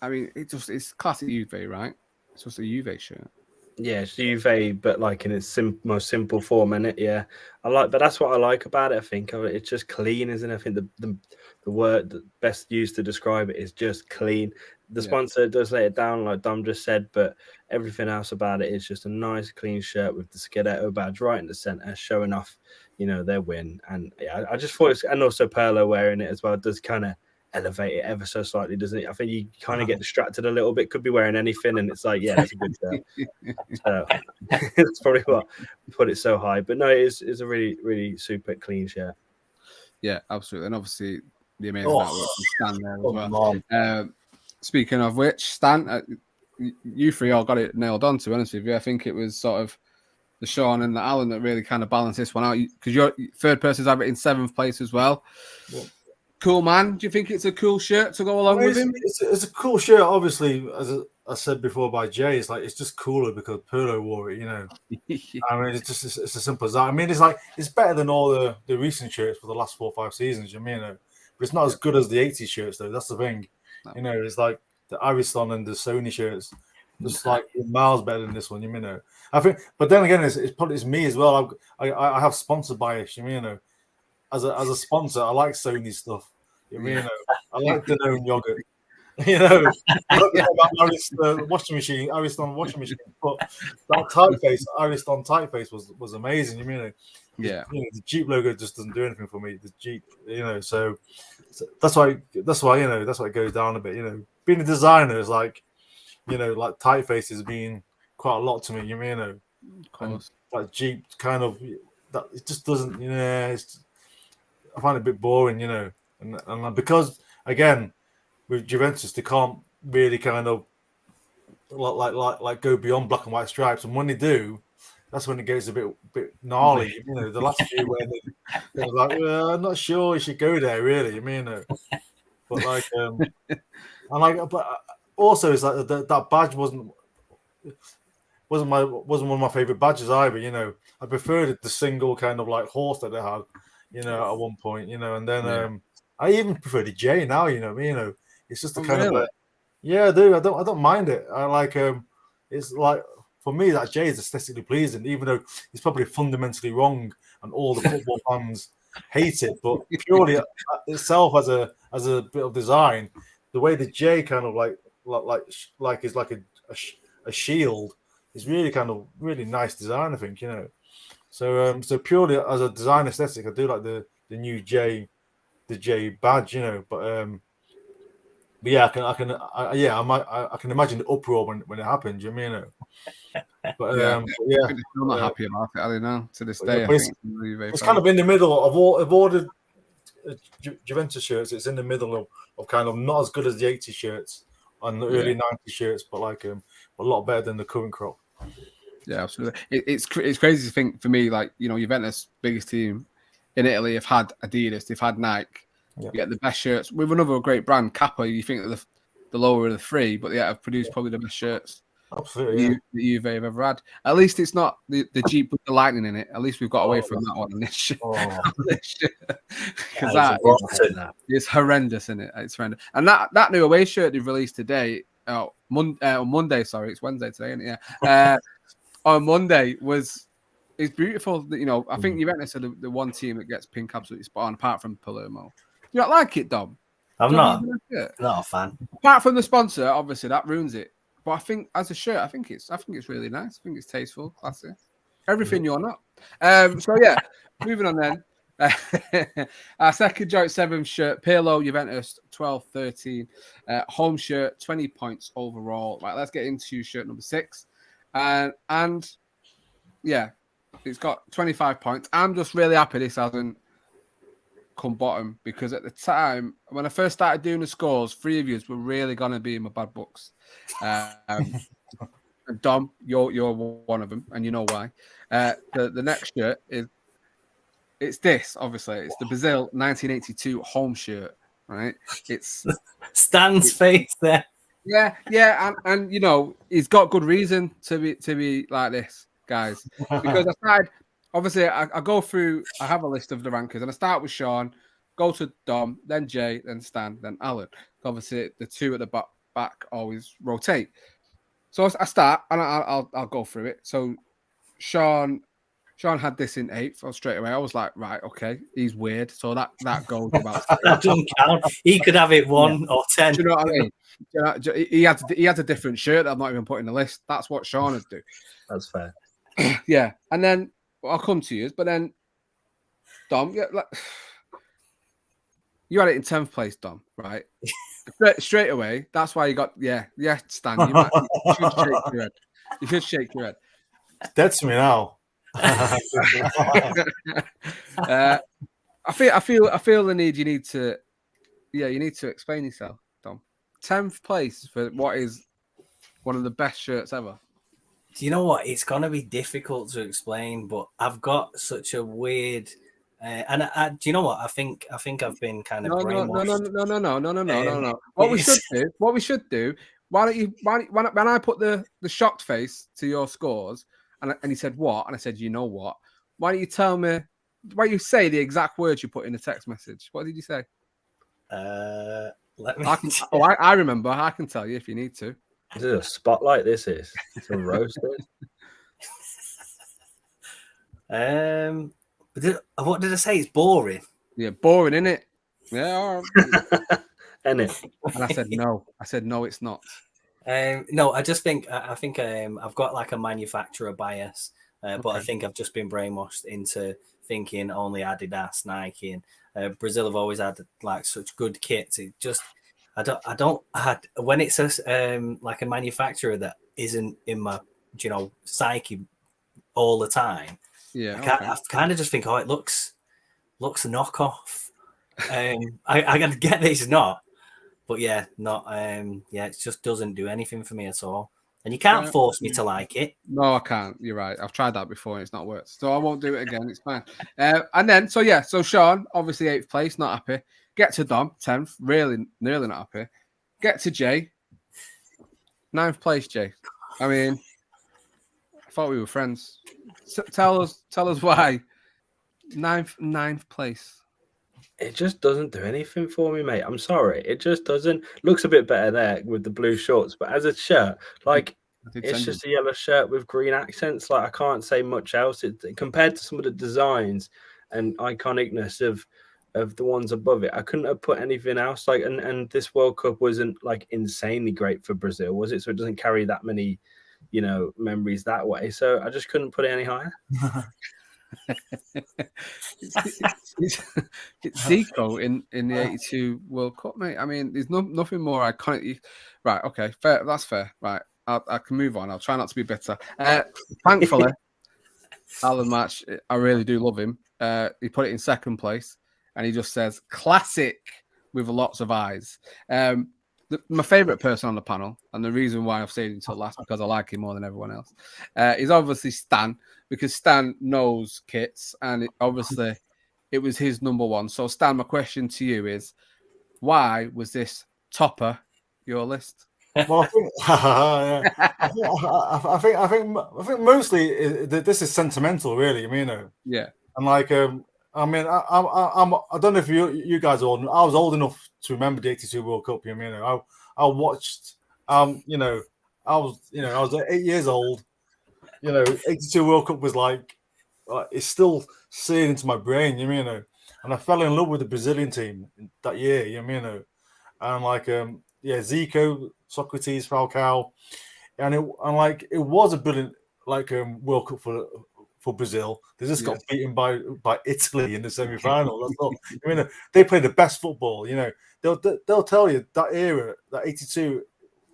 I mean, it's classic Juve, right? It's just a Juve shirt. Yeah, it's Juve, but like in its most simple form, innit? Yeah, but that's what I like about it. I think it's just clean, isn't it? I think the word that best used to describe it is just clean. The sponsor does let it down, like Dom just said, but everything else about it is just a nice, clean shirt with the Scudetto badge right in the center, showing off, their win. And yeah, I just thought, and also Perlo wearing it as well does kind of elevate it ever so slightly, doesn't it? I think you kind of get distracted a little bit. Could be wearing anything, and it's like, yeah, that's a good shirt. So that's probably what put it so high. But no, it's a really, really super clean shirt. Yeah, absolutely, and obviously the amazing artwork from Stan there as well. Speaking of which, Stan, you three all got it nailed on. To be honest with you, I think it was sort of the Sean and the Alan that really kind of balanced this one out, because your third person's have it in 7th place as well. Yeah. Cool, man. Do you think it's a cool shirt to go along with him? It's a cool shirt, obviously, as I said before by Jay. It's like, it's just cooler because Perlo wore it, I mean, it's as simple as that. I mean, it's better than all the recent shirts for the last 4 or 5 seasons, but it's not as good as the 80s shirts, though. That's the thing. No. It's like the Ariston and the Sony shirts, just like miles better than this one, I think, but then again, it's me as well. I have sponsor bias, As a sponsor, I like Sony stuff. I like Danone yogurt. I don't know about washing machine, Ariston washing machine, but that typeface, Ariston typeface was amazing. The Jeep logo just doesn't do anything for me. The Jeep, so that's why it goes down a bit. Being a designer is like, like typefaces being quite a lot to me. Of course. And like Jeep kind of that it just doesn't. I find it a bit boring. And because again, with Juventus, they can't really kind of like go beyond black and white stripes, and when they do, that's when it gets a bit gnarly. The last few where they're like, well, I'm not sure you should go there, really. But like, but also it's like that badge wasn't one of my favorite badges either. I preferred the single kind of like horse that they had, at one point, and then I even prefer the J now. It's just the kind of like, yeah, dude. I don't mind it. I like it's like, for me, that J is aesthetically pleasing, even though it's probably fundamentally wrong and all the football fans hate it. But purely itself as a bit of design, the way the J kind of like is like a shield is really kind of really nice design, I think. So purely as a design aesthetic, I do like the new J, the J badge, but yeah, I can imagine the uproar when it happened. But yeah, I'm not happy about it. I don't know to this day. I think it's kind of in the middle of all the Juventus shirts. It's in the middle of kind of not as good as the 80 shirts and the early 90 shirts, but like a lot better than the current crop. Yeah, absolutely. It's crazy to think for me, like, Juventus, biggest team in Italy, have had Adidas, they've had Nike. You get the best shirts with another great brand, Kappa. You think that the lower of the three, but have produced probably the best shirts Absolutely. that you've ever had. At least it's not the Jeep with the lightning in it. At least we've got away from that one on this shit. Because that is horrendous, isn't it? It's horrendous. And that new away shirt they've released today, on Monday, sorry, it's Wednesday today, isn't it? Yeah. On Monday it's beautiful. You know, I think Juventus are the one team that gets pink absolutely spot on, apart from Palermo. You don't like it, Dom? I'm not a fan. Apart from the sponsor, obviously that ruins it. But I think as a shirt, I think it's really nice. I think it's tasteful, classy. Everything you're not. So yeah, moving on then. Our second joint 7 shirt, Pirlo, Juventus, 12-13. Home shirt, 20 points overall. Right, let's get into shirt number 6. And yeah, it's got 25 points. I'm just really happy this hasn't come bottom, because at the time when I first started doing the scores, 3 of you were really gonna be in my bad books. And Dom, you're one of them, and you know why. The next shirt it's this, obviously. It's the Brazil 1982 home shirt, right? It's Stan's face there. Yeah, and you know, he's got good reason to be like this, guys. Because I started, obviously, I go through, I have a list of the rankers, and I start with Sean, go to Dom, then Jay, then Stan, then Alan. Obviously, the two at the back always rotate. So I start, and I'll go through it. So Sean had this in 8th. Straight away, I was like, right, okay, he's weird. So that goes without saying. That doesn't count. He could have it 1 or 10. Do you know what I mean? He had a different shirt that I'm not even putting in the list. That's what Sean would do. That's fair. Yeah, and then I'll come to you, but then Dom, you had it in 10th place, Dom, right? Straight away. That's why you got Stan. You should shake your head. You should shake your head. That's me now. I feel the need. You need to explain yourself, Dom. 10th place for what is one of the best shirts ever. Do you know what? It's gonna be difficult to explain, but I've got such a weird. And do you know what? I think I've been kind of brainwashed. No. What we should do. Why don't you? When I put the shocked face to your scores, and he said what, and I said, you know what? Why don't you tell me? Why don't you say the exact words you put in the text message? What did you say? Let me. I remember. I can tell you if you need to. This is a spotlight. This is. It's a roast. What did I say? It's boring. Yeah, boring, isn't it? Yeah. And it. And I said no. It's not. No, I just think I've got like a manufacturer bias, but I think I've just been brainwashed into thinking only Adidas, Nike, and Brazil have always had like such good kits. It just when it's like a manufacturer that isn't in my psyche all the time. Yeah, I kind of just think, it looks a knockoff. I gotta get this, not. But yeah, not it just doesn't do anything for me at all. And you can't force me to like it. No, I can't. You're right. I've tried that before and it's not worked. So I won't do it again. It's fine. And then so Sean, obviously 8th place, not happy. Get to Dom, 10th, really nearly not happy. Get to Jay, 9th place, Jay. I mean, I thought we were friends. Tell us why. 9th place. It just doesn't do anything for me, mate. I'm sorry. It just doesn't. Looks a bit better there with the blue shorts, but as a shirt, like it's just a yellow shirt with green accents. Like I can't say much else. Compared to some of the designs and iconicness of the ones above it, I couldn't have put anything else. Like and this World Cup wasn't like insanely great for Brazil, was it? So it doesn't carry that many, memories that way. So I just couldn't put it any higher. It's Zico in the 82 World Cup, mate. I mean, there's nothing more iconic. Right, okay, fair. That's fair. Right, I can move on. I'll try not to be bitter. Thankfully, Alan Match, I really do love him. He put it in 2nd place, and he just says classic with lots of eyes. My favourite person on the panel, and the reason why I've saved him until last because I like him more than everyone else, is obviously Stan, because Stan knows kits, and obviously it was his number one. So Stan, my question to you is, why was this topper your list? Well, I think, yeah. I think mostly this is sentimental, really. I mean, Yeah. and like, I mean, I don't know if you guys are old. I was old enough to remember the '82 World Cup. You know, I watched. You know, I was 8 years old. You know, '82 World Cup was like, it's still seared into my brain. You know, and I fell in love with the Brazilian team that year. You know, and like, yeah, Zico, Socrates, Falcao, and like it was a brilliant like World Cup for Brazil. They just got beaten by Italy in the semi-final. That's all. I mean, they play the best football. You know, they'll tell you that era, that '82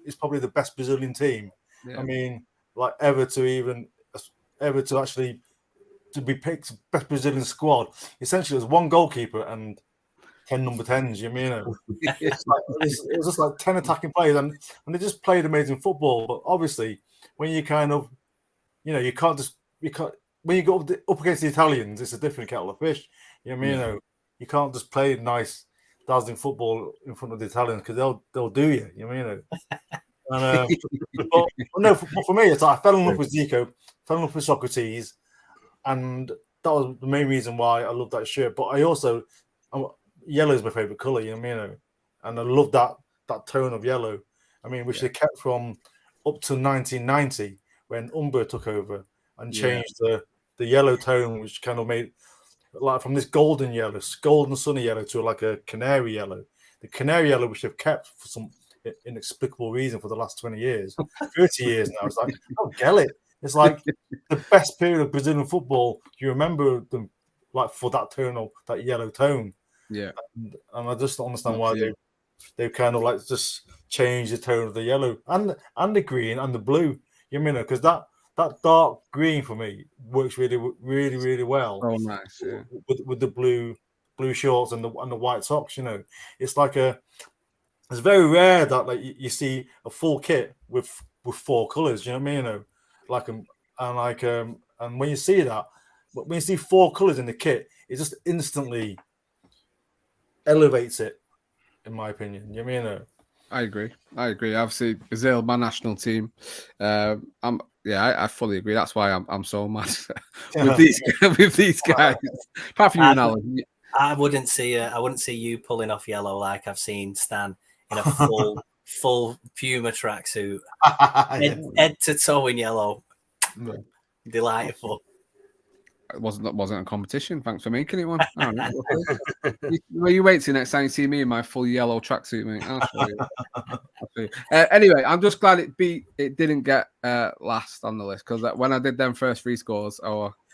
is probably the best Brazilian team. Yeah. I mean, like ever to actually to be picked best Brazilian squad. Essentially, there's one goalkeeper and 10 number 10s. You know, it's like, it was just like 10 attacking players, and they just played amazing football. But obviously, when you kind of, you know, you can't when you go up against the Italians, it's a different kettle of fish. You know what I mean? You know, you can't just play nice, dazzling football in front of the Italians because they'll do you. You know what I mean? And, but no, for me, it's like I fell in love with Zico, fell in love with Socrates, and that was the main reason why I love that shirt. But I also, yellow is my favorite color. You know what I mean? And I love that tone of yellow. I mean, which they kept from up to 1990 when Umber took over and changed the yellow tone, which kind of made like from this golden sunny yellow to like a canary yellow. The canary yellow, which they've kept for some inexplicable reason for the last 20 years, 30 years now. It's like, I don't get it. It's like the best period of Brazilian football. You remember them like for that tone of that yellow tone. Yeah. And I just don't understand why they kind of like just changed the tone of the yellow and the green and the blue. You know, because that dark green for me works really well. Oh, nice. Yeah. With the blue shorts and the white socks. You know, it's like it's very rare that like you see a full kit with 4 colors. You know what I mean? You know, like and when you see that, when you see 4 colors in the kit, it just instantly elevates it, in my opinion. You know what I mean? I agree. Obviously, Brazil, my national team. I fully agree. That's why I'm so mad with these guys. Apart from you and Alan. I wouldn't see you pulling off yellow like I've seen Stan in a full Puma tracksuit, head to toe in yellow. No. Delightful. It wasn't a competition. Thanks for making it one. I don't know. You wait till next time you see me in my full yellow tracksuit, mate. I'll show you. Anyway, I'm just glad it didn't get last on the list because when I did them first 3 scores,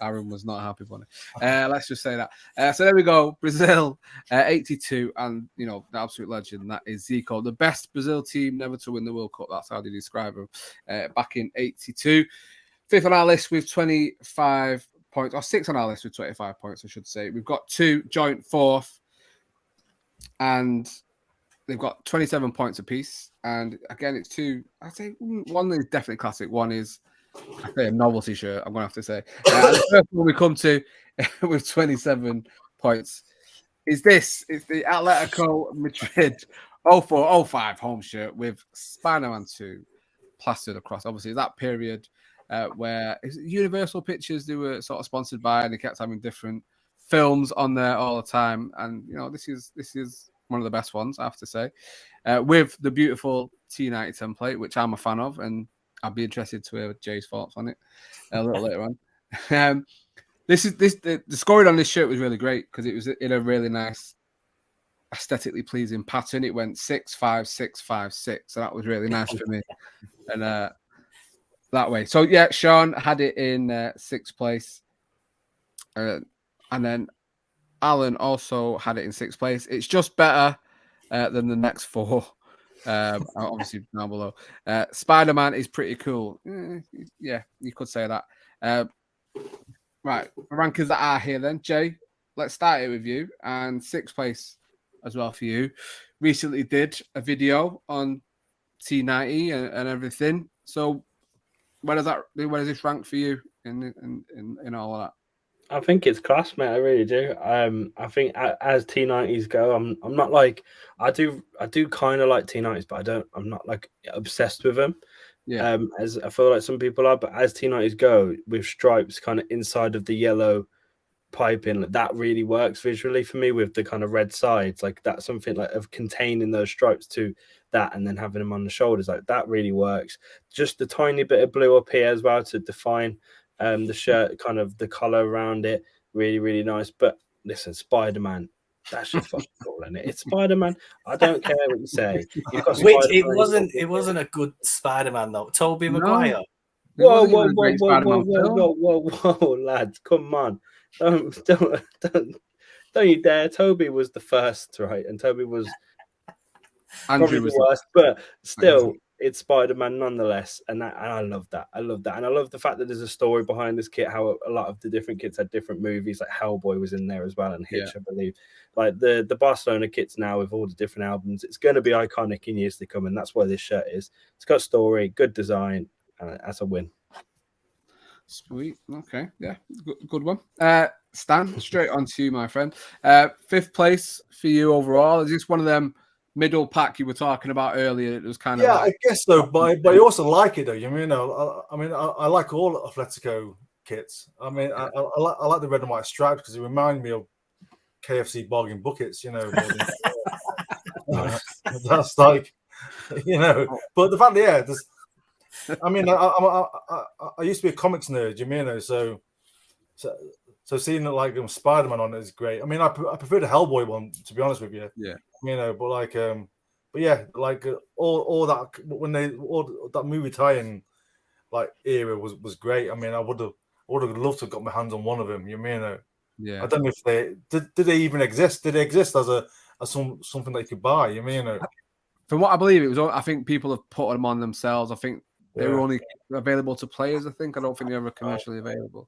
Aaron was not happy with it. Let's just say that. So there we go. Brazil 82, and you know the absolute legend that is Zico, the best Brazil team never to win the World Cup. That's how they describe him. Back in '82, 5th on our list with 25 points, or 6 on our list with 25 points, I should say. We've got 2 joint 4th, and they've got 27 points apiece. And again, it's 2. I'd say one is definitely classic. One is a novelty shirt, I'm going to have to say. The first one we come to with 27 points is this. It's the Atletico Madrid 04-05 home shirt with Spider-Man 2 plastered across. Obviously, that period where Universal Pictures, they were sort of sponsored by, and they kept having different films on there all the time. And you know, this is one of the best ones, I have to say, with the beautiful T90 template, which I'm a fan of, and I'd be interested to hear Jay's thoughts on it a little later on. The scoring on this shirt was really great because it was in a really nice, aesthetically pleasing pattern. It went 6-5-6-5-6, so that was really nice for me. And that way. So yeah, Sean had it in 6th place, and then Alan also had it in 6th place. It's just better than the next 4. Obviously down below. Spider-Man is pretty cool. Yeah, you could say that. Right, the rankings that are here then. Jay, let's start it with you. And 6th place as well for you. Recently did a video on T90 and everything. So where does this rank for you in all of that? I think it's class, mate. I really do. I think as T90s go, I'm not like I do kind of like T90s, but I'm not like obsessed with them. Yeah. As I feel like some people are, but as T90s go, with stripes kind of inside of the yellow piping, that really works visually for me with the kind of red sides. Like that's something like of containing those stripes to that and then having them on the shoulders, like that really works. Just the tiny bit of blue up here as well to define the shirt, kind of the collar around it, really, really nice. But listen, Spider-Man, that's just fucking cool, isn't it? It's Spider-Man. I don't care what you say. You've got Which Spider-Man. it wasn't a good Spider-Man though. Tobey No. Maguire. It Whoa, wasn't whoa, even a whoa, great whoa, whoa, Spider-Man film. whoa, lads, come on. Don't you dare. Toby was the first, right? And Toby was Andrew probably was the worst, but still, it's Spider-Man nonetheless. And I love that. I love that. And I love the fact that there's a story behind this kit, how a lot of the different kits had different movies, like Hellboy was in there as well, and Hitch, I believe. Like the Barcelona kits now with all the different albums, it's going to be iconic in years to come. And that's why this shirt is. It's got story, good design, and that's a win. Sweet. Okay. Yeah. Good one. Stan, straight on to you, my friend. Fifth place for you overall. Is this one of them middle pack you were talking about earlier? It was kind of like, I guess so, but I also like it though. You know, I like all Atletico kits. I mean, I like the red and white stripes because it remind me of KFC bargain buckets. You know, more than that's like, you know. But the fact that there's, I mean, I used to be a comics nerd. You know, so seeing that like Spider-Man on it is great. I mean, I prefer the Hellboy one, to be honest with you. Yeah. You know, but like but yeah, like all that when all that movie tie-in like era was great. I mean, I would have loved to have got my hands on one of them. You know, Yeah. I don't know if they did they even exist. Did they exist as something that you could buy? You know, from what I believe, it was. I think people have put them on themselves. I think they were only available to players. I don't think they were commercially available.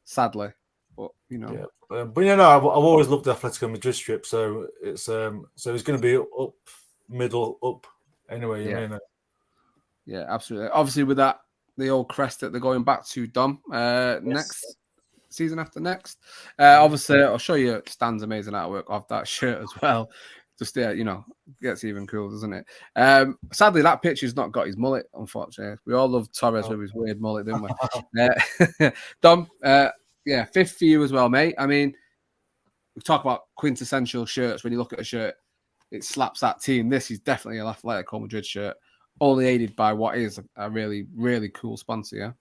Sadly, but you know. Yeah. But you know, I've always loved the Atletico Madrid strip, so it's going to be up, middle, up. Anyway, you know. Yeah, absolutely. Obviously, with that, the old crest that they're going back to, Dom, next season after next. Obviously, I'll show you Stan's amazing artwork of that shirt as well. Just you know, gets even cool, doesn't it? Sadly, that picture's not got his mullet, unfortunately. We all love Torres with his weird mullet, didn't we? Dom, fifth for you as well, mate. I mean, we talk about quintessential shirts. When you look at a shirt, it slaps that team. This is definitely an Atletico Madrid shirt, only aided by what is a really, really cool sponsor. Yeah.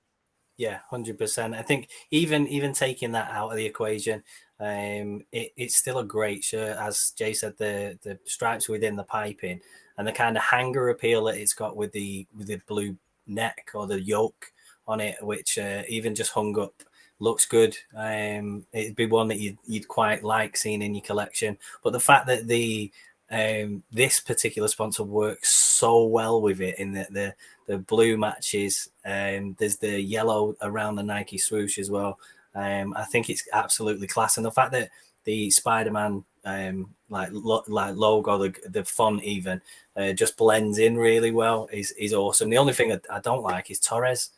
Yeah, 100%. I think even taking that out of the equation, it's still a great shirt. As Jay said, the stripes within the piping and the kind of hanger appeal that it's got with the blue neck or the yoke on it, which even just hung up looks good. It'd be one that you'd quite like seeing in your collection. But the fact that this particular sponsor works so well with it in the blue matches, there's the yellow around the Nike swoosh as well. I think it's absolutely class, and the fact that the Spider-Man logo, the font even just blends in really well is awesome. The only thing I don't like is Torres.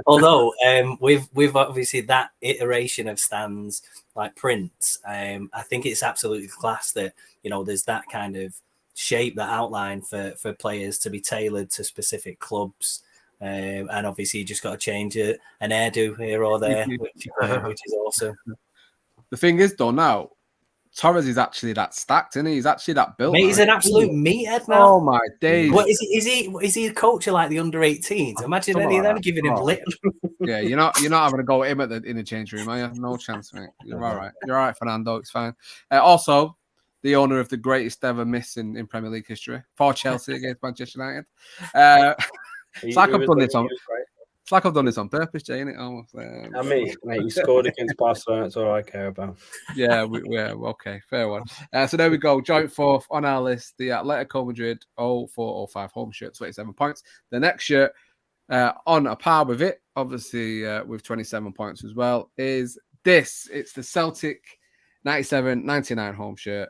Although we've obviously that iteration of Stan's like prints, I think it's absolutely class that there's that kind of shape, that outline for players to be tailored to specific clubs, and obviously you just got to change an hairdo here or there, which is awesome. The thing is, though, now Torres is actually that stacked, isn't he? He's actually that built. Mate, he's an absolute meathead now. Oh my days! What is he a coach of like the under-18s? Imagine any of them giving him lit. Yeah, you're not having to go at him at the interchange room, are you? No chance, mate. You're all right. You're all right, Fernando. It's fine. Also, the owner of the greatest ever miss in Premier League history for Chelsea against Manchester United. It's like I've done this on. It's like I've done this on purpose, Jay, isn't it? Almost. I mean, mate, he scored against Barcelona. That's all I care about. Yeah, okay, fair one. So there we go. Joint fourth on our list, the Atletico Madrid 04-05 home shirt, 27 points. The next shirt on a par with it, obviously with 27 points as well, is this. It's the Celtic 97-99 home shirt.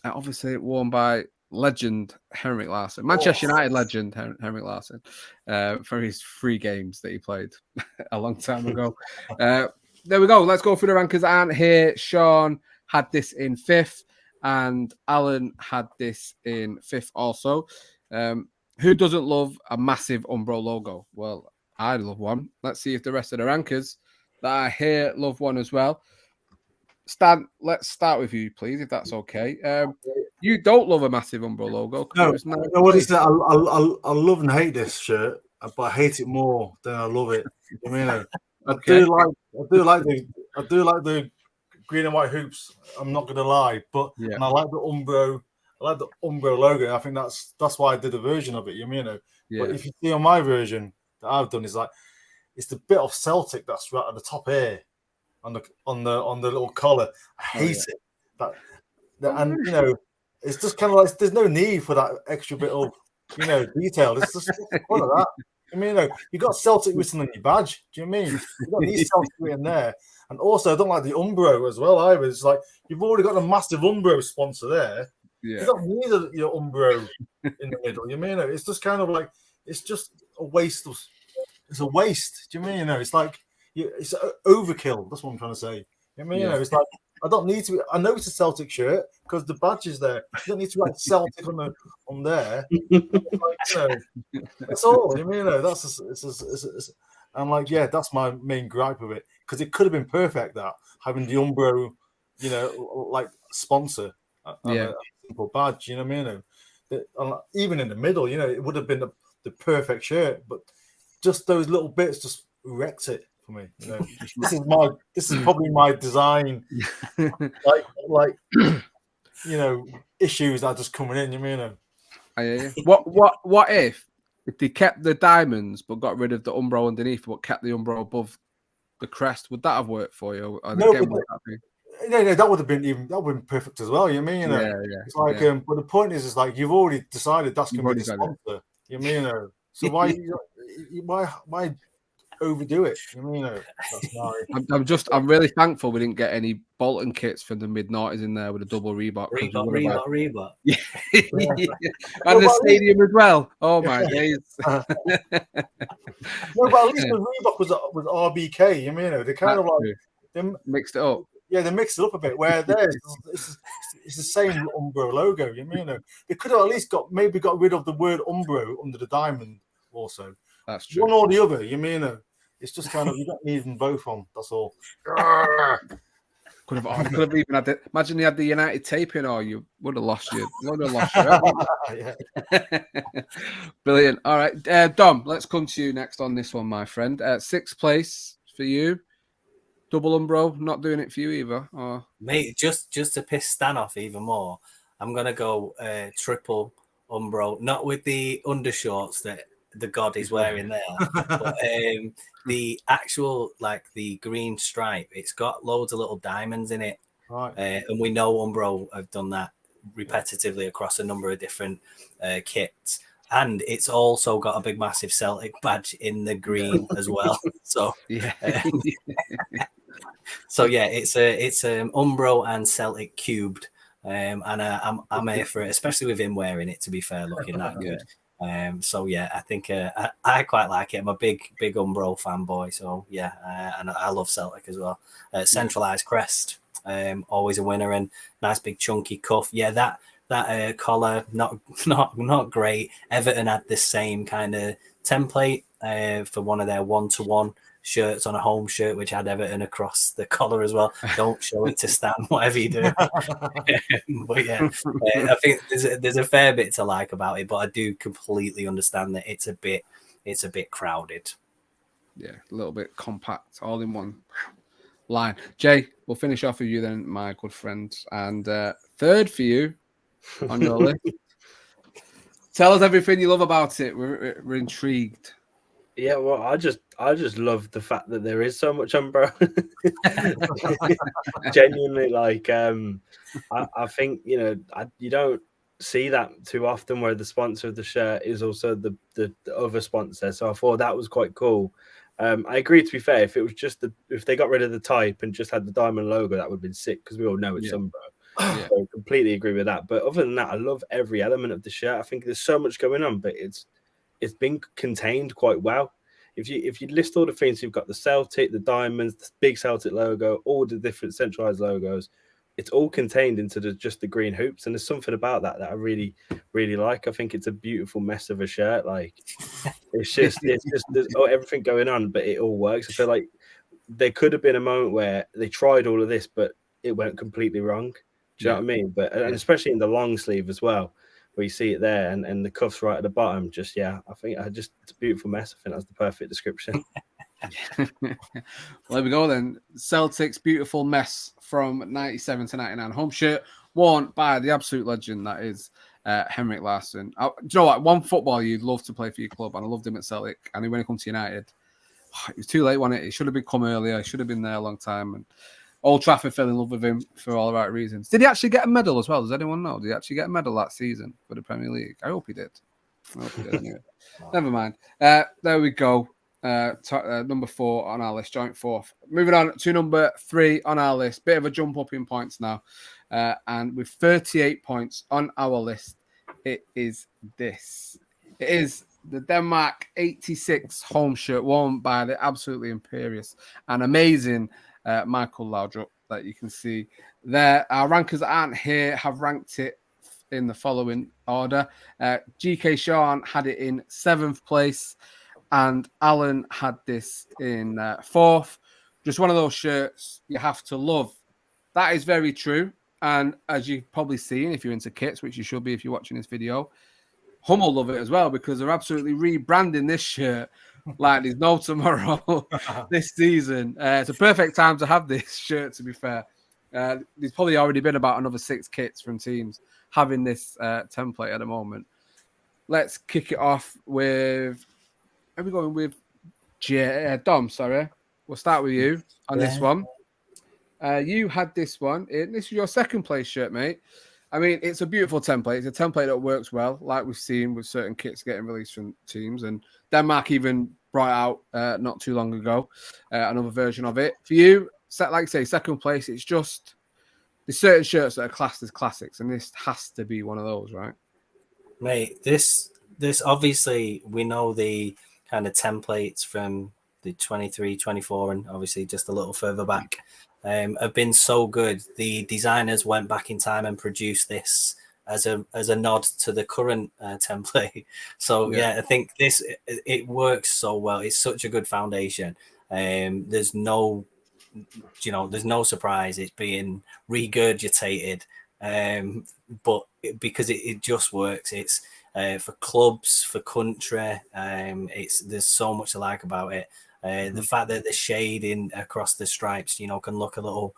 Obviously worn by legend Henrik Larsson, Manchester United legend Henrik Larsson, for his 3 games that he played a long time ago. There we go. Let's go through the rankers that aren't here. Sean had this in 5th, and Alan had this in 5th also. Who doesn't love a massive Umbro logo? Well, I love one. Let's see if the rest of the rankers that are here love one as well. Stan, let's start with you, please, if that's okay. You don't love a massive Umbro logo. No, what is that? I love and hate this shirt, but I hate it more than I love it. I mean, I do like the green and white hoops. I'm not gonna lie, but and I like the Umbro. I like the Umbro logo. I think that's why I did a version of it. You know, but if you see on my version that I've done, is like it's the bit of Celtic that's right at the top here on the little collar. I hate it. And you know, it's just kind of like there's no need for that extra bit of detail. It's just fun of that. I mean, you got Celtic written on your badge. Do you mean you don't need Celtic written there? And also, I don't like the Umbro as well either. It's like you've already got a massive Umbro sponsor there. Yeah. You don't need your Umbro in the middle. You mean it's just kind of like it's just a waste of. It's a waste. Do you mean it's like it's overkill. That's what I'm trying to say. I mean, it's like I don't need to. I know it's a Celtic shirt because the badge is there. You don't need to write Celtic on there. Like, that's all. You mean that's I'm like, that's my main gripe of it because it could have been perfect that having the Umbro, like sponsor, a simple badge. You know what I mean? Even in the middle, it would have been the perfect shirt, but just those little bits just wrecked it for me. This is probably my design, like issues that are just coming in. You mean? What if they kept the diamonds but got rid of the Umbro underneath, but kept the Umbro above the crest? Would that have worked for you? No, that would have been perfect as well. You mean? It's like, but the point is like you've already decided that's going to be the sponsor. You mean? So why overdo it? You mean? I'm really thankful we didn't get any Bolton kits from the mid-noughties in there with a double Reebok. Reebok. Yeah. And the stadium as well. Oh my days. No, but at least the Reebok was RBK. You mean? They kind of like they mixed it up. Yeah, they mixed it up a bit. Where there's it's the same Umbro logo. You mean? They could have at least got rid of the word Umbro under the diamond. Also, that's true. One or the other. You mean? It's just kind of you don't need them both on. That's all. Could have even had it. Imagine you had the United tape in, or you would have lost your. Brilliant. All right, Dom. Let's come to you next on this one, my friend. 6th place for you. Double Umbro, not doing it for you either. Or... Mate, just to piss Stan off even more, I'm gonna go triple Umbro, not with the undershorts that the god is wearing there, but the actual the green stripe. It's got loads of little diamonds in it, right? And we know Umbro have done that repetitively across a number of different kits. And it's also got a big, massive Celtic badge in the green as well. So it's Umbro and Celtic cubed, and I'm here for it, especially with him wearing it. To be fair, looking that good. I think I quite like it. I'm a big Umbro fanboy. So and I love Celtic as well. Centralized crest, always a winner, and nice big chunky cuff. Yeah, that collar, not great. Everton had the same kind of template for one of their 1-to-1 shirts on a home shirt, which had Everton across the collar as well. Don't show it to Stan, whatever you do. But I think there's a fair bit to like about it, but I do completely understand that it's a bit crowded. Yeah, a little bit compact, all in one line. Jay, we'll finish off with you then, my good friend. And 3rd for you on your list. Tell us everything you love about it. We're intrigued. Yeah, well, I just love the fact that there is so much Umbro. Genuinely, I think you don't see that too often where the sponsor of the shirt is also the other sponsor. So I thought that was quite cool. I agree. To be fair, if it was just if they got rid of the type and just had the diamond logo, that would have been sick because we all know it's Umbro. Yeah. So completely agree with that. But other than that, I love every element of the shirt. I think there's so much going on, but it's been contained quite well. If you list all the things, you've got the Celtic, the diamonds, the big Celtic logo, all the different centralized logos. It's all contained into just the green hoops, and there's something about that I really, really like. I think it's a beautiful mess of a shirt. Like it's just there's everything going on, but it all works. I feel like there could have been a moment where they tried all of this, but it went completely wrong. Do you know what I mean? But and especially in the long sleeve as well, where you see it there and the cuffs right at the bottom. Just I think it's a beautiful mess. I think that's the perfect description. Well, there we go then. Celtic's beautiful mess from 97 to 99 home shirt, worn by the absolute legend that is Henrik Larsson. Do you know what? One footballer you'd love to play for your club, and I loved him at Celtic. And when he comes to United, it was too late, wasn't it? He should have come earlier. He should have been there a long time. And Old Trafford fell in love with him for all the right reasons. Did he actually get a medal as well? Does anyone know? Did he actually get a medal that season for the Premier League? I hope he did. Anyway. Never mind. There we go. Number 4 on our list, joint 4th. Moving on to number 3 on our list. Bit of a jump up in points now. And with 38 points on our list, it is this. It is the Denmark 86 home shirt worn by the absolutely imperious and amazing Michael Laudrup that you can see there. Our rankers that aren't here have ranked it in the following order. GK Sean had it in 7th place, and Alan had this in 4th. Just one of those shirts you have to love. That is very true. And as you've probably seen, if you're into kits, which you should be if you're watching this video, Hummel love it as well, because they're absolutely rebranding this shirt like there's no tomorrow this season. It's a perfect time to have this shirt, to be fair. There's probably already been about another 6 kits from teams having this template at the moment. Let's kick it off with... Are we going with Dom? Sorry. We'll start with you on this one. You had this one. This is your 2nd place shirt, mate. I mean, it's a beautiful template. It's a template that works well, like we've seen with certain kits getting released from teams. And Denmark even brought out not too long ago another version of it. For you, like I say, 2nd place, it's just there's certain shirts that are classed as classics, and this has to be one of those, right? Mate, this obviously, we know the kind of templates from the 23, 24, and obviously just a little further back have been so good. The designers went back in time and produced this as a nod to the current template. So I think it works so well. It's such a good foundation. There's no surprise it's being regurgitated, but because it just works. It's for clubs, for country. There's so much to like about it. The fact that the shading across the stripes, can look a little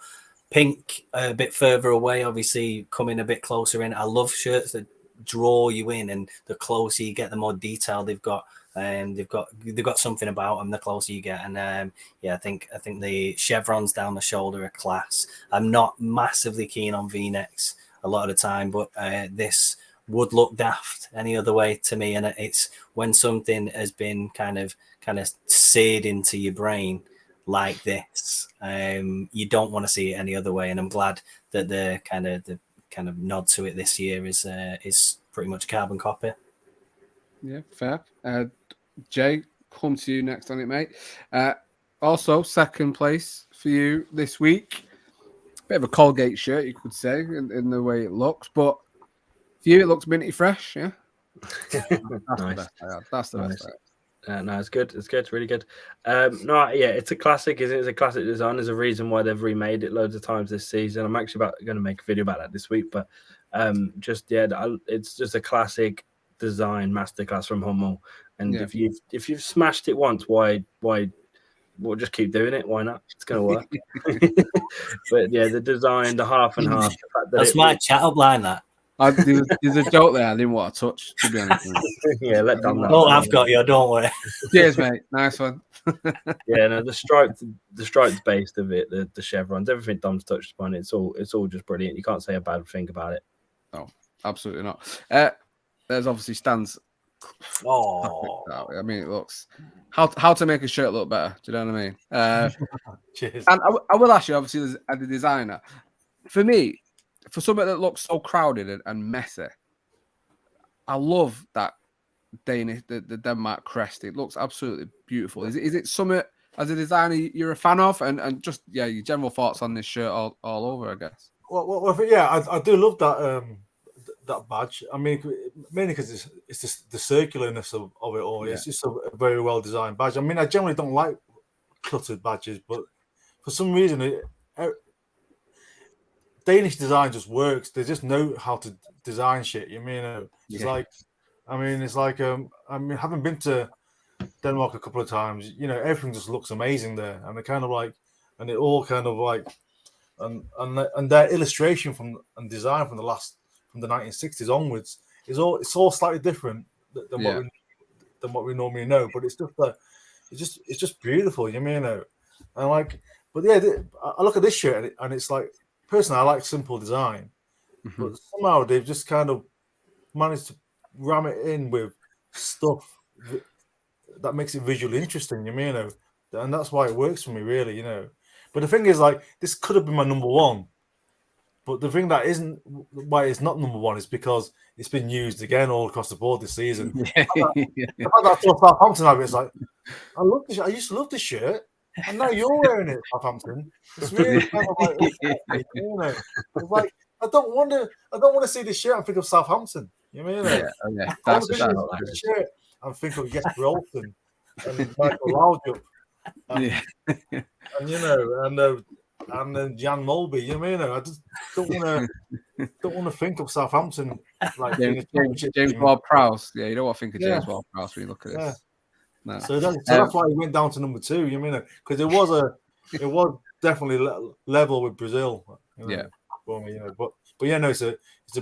pink a bit further away, obviously coming a bit closer in. I love shirts that draw you in, and the closer you get, the more detail they've got. They've got something about them the closer you get. And I think the chevrons down the shoulder are class. I'm not massively keen on V-necks a lot of the time, but this would look daft any other way to me. And it's when something has been kind of seared into your brain like this, you don't want to see it any other way. And I'm glad that the kind of nod to it this year is pretty much carbon copy. Yeah, fair. Jay, come to you next on it, mate. Also, 2nd place for you this week. Bit of a Colgate shirt, you could say, in the way it looks, but for you, it looks minty fresh, yeah? That's the best. No, it's good. It's good. It's really good. It's a classic. It's a classic design. There's a reason why they've remade it loads of times this season. I'm actually going to make a video about that this week, but it's just a classic design masterclass from Hummel. And if you've smashed it once, why we'll just keep doing it? Why not? It's going to work. But the design, the half and half. The fact That's my chat up line. That there's a joke there I didn't want to touch, to be honest. Let Dom know. Oh, I've got you. Don't worry. Cheers, mate. Nice one. The striped base of it, the chevrons, everything Dom's touched upon. It's all just brilliant. You can't say a bad thing about it. No, absolutely not. There's obviously Stan's. Oh, I mean, it looks how to make a shirt look better. Do you know what I mean? Cheers. And I will ask you, obviously, as a designer, for me, for something that looks so crowded and messy, I love that Danish, the Denmark crest. It looks absolutely beautiful. Is it something as a designer you're a fan of, and just your general thoughts on this shirt all over, I guess. Well, I do love that that badge. I mean, mainly because it's just the circularness of it all. Yeah. It's just a very well designed badge. I mean, I generally don't like cluttered badges, but for some reason, Danish design just works. They just know how to design shit. You mean it's like, I mean, having been to Denmark a couple of times, you know, everything just looks amazing there, and it all kind of like, and their illustration and design from the 1960s onwards it's all slightly different than what we normally know, but it's just beautiful. You know, and like, but yeah, I look at this shirt and it's like, personally, I like simple design, but somehow they've just kind of managed to ram it in with stuff that makes it visually interesting. You know, and that's why it works for me, really. You know, but the thing is, like, this could have been my number one. But the thing that isn't why it's not number one is because it's been used again all across the board this season. I thought Southampton have it. It's like, I love this. I used to love this shirt, and now you're wearing it, Southampton. It's really kind of like, you know, it's like I don't want to see this shirt and think of Southampton. You know? Yeah, that's this shirt and think of Jesper Olsen and Michael Laudrup, and you know, and then Jan Mulby. You know, I just don't want to think of Southampton like James Ward-Prowse. Yeah, you don't want to think of James Ward-Prowse when you look at this. Yeah. No. So that's why he went down to number 2. You know, because it was definitely level with Brazil. You know, for me, you know, but yeah, no, it's a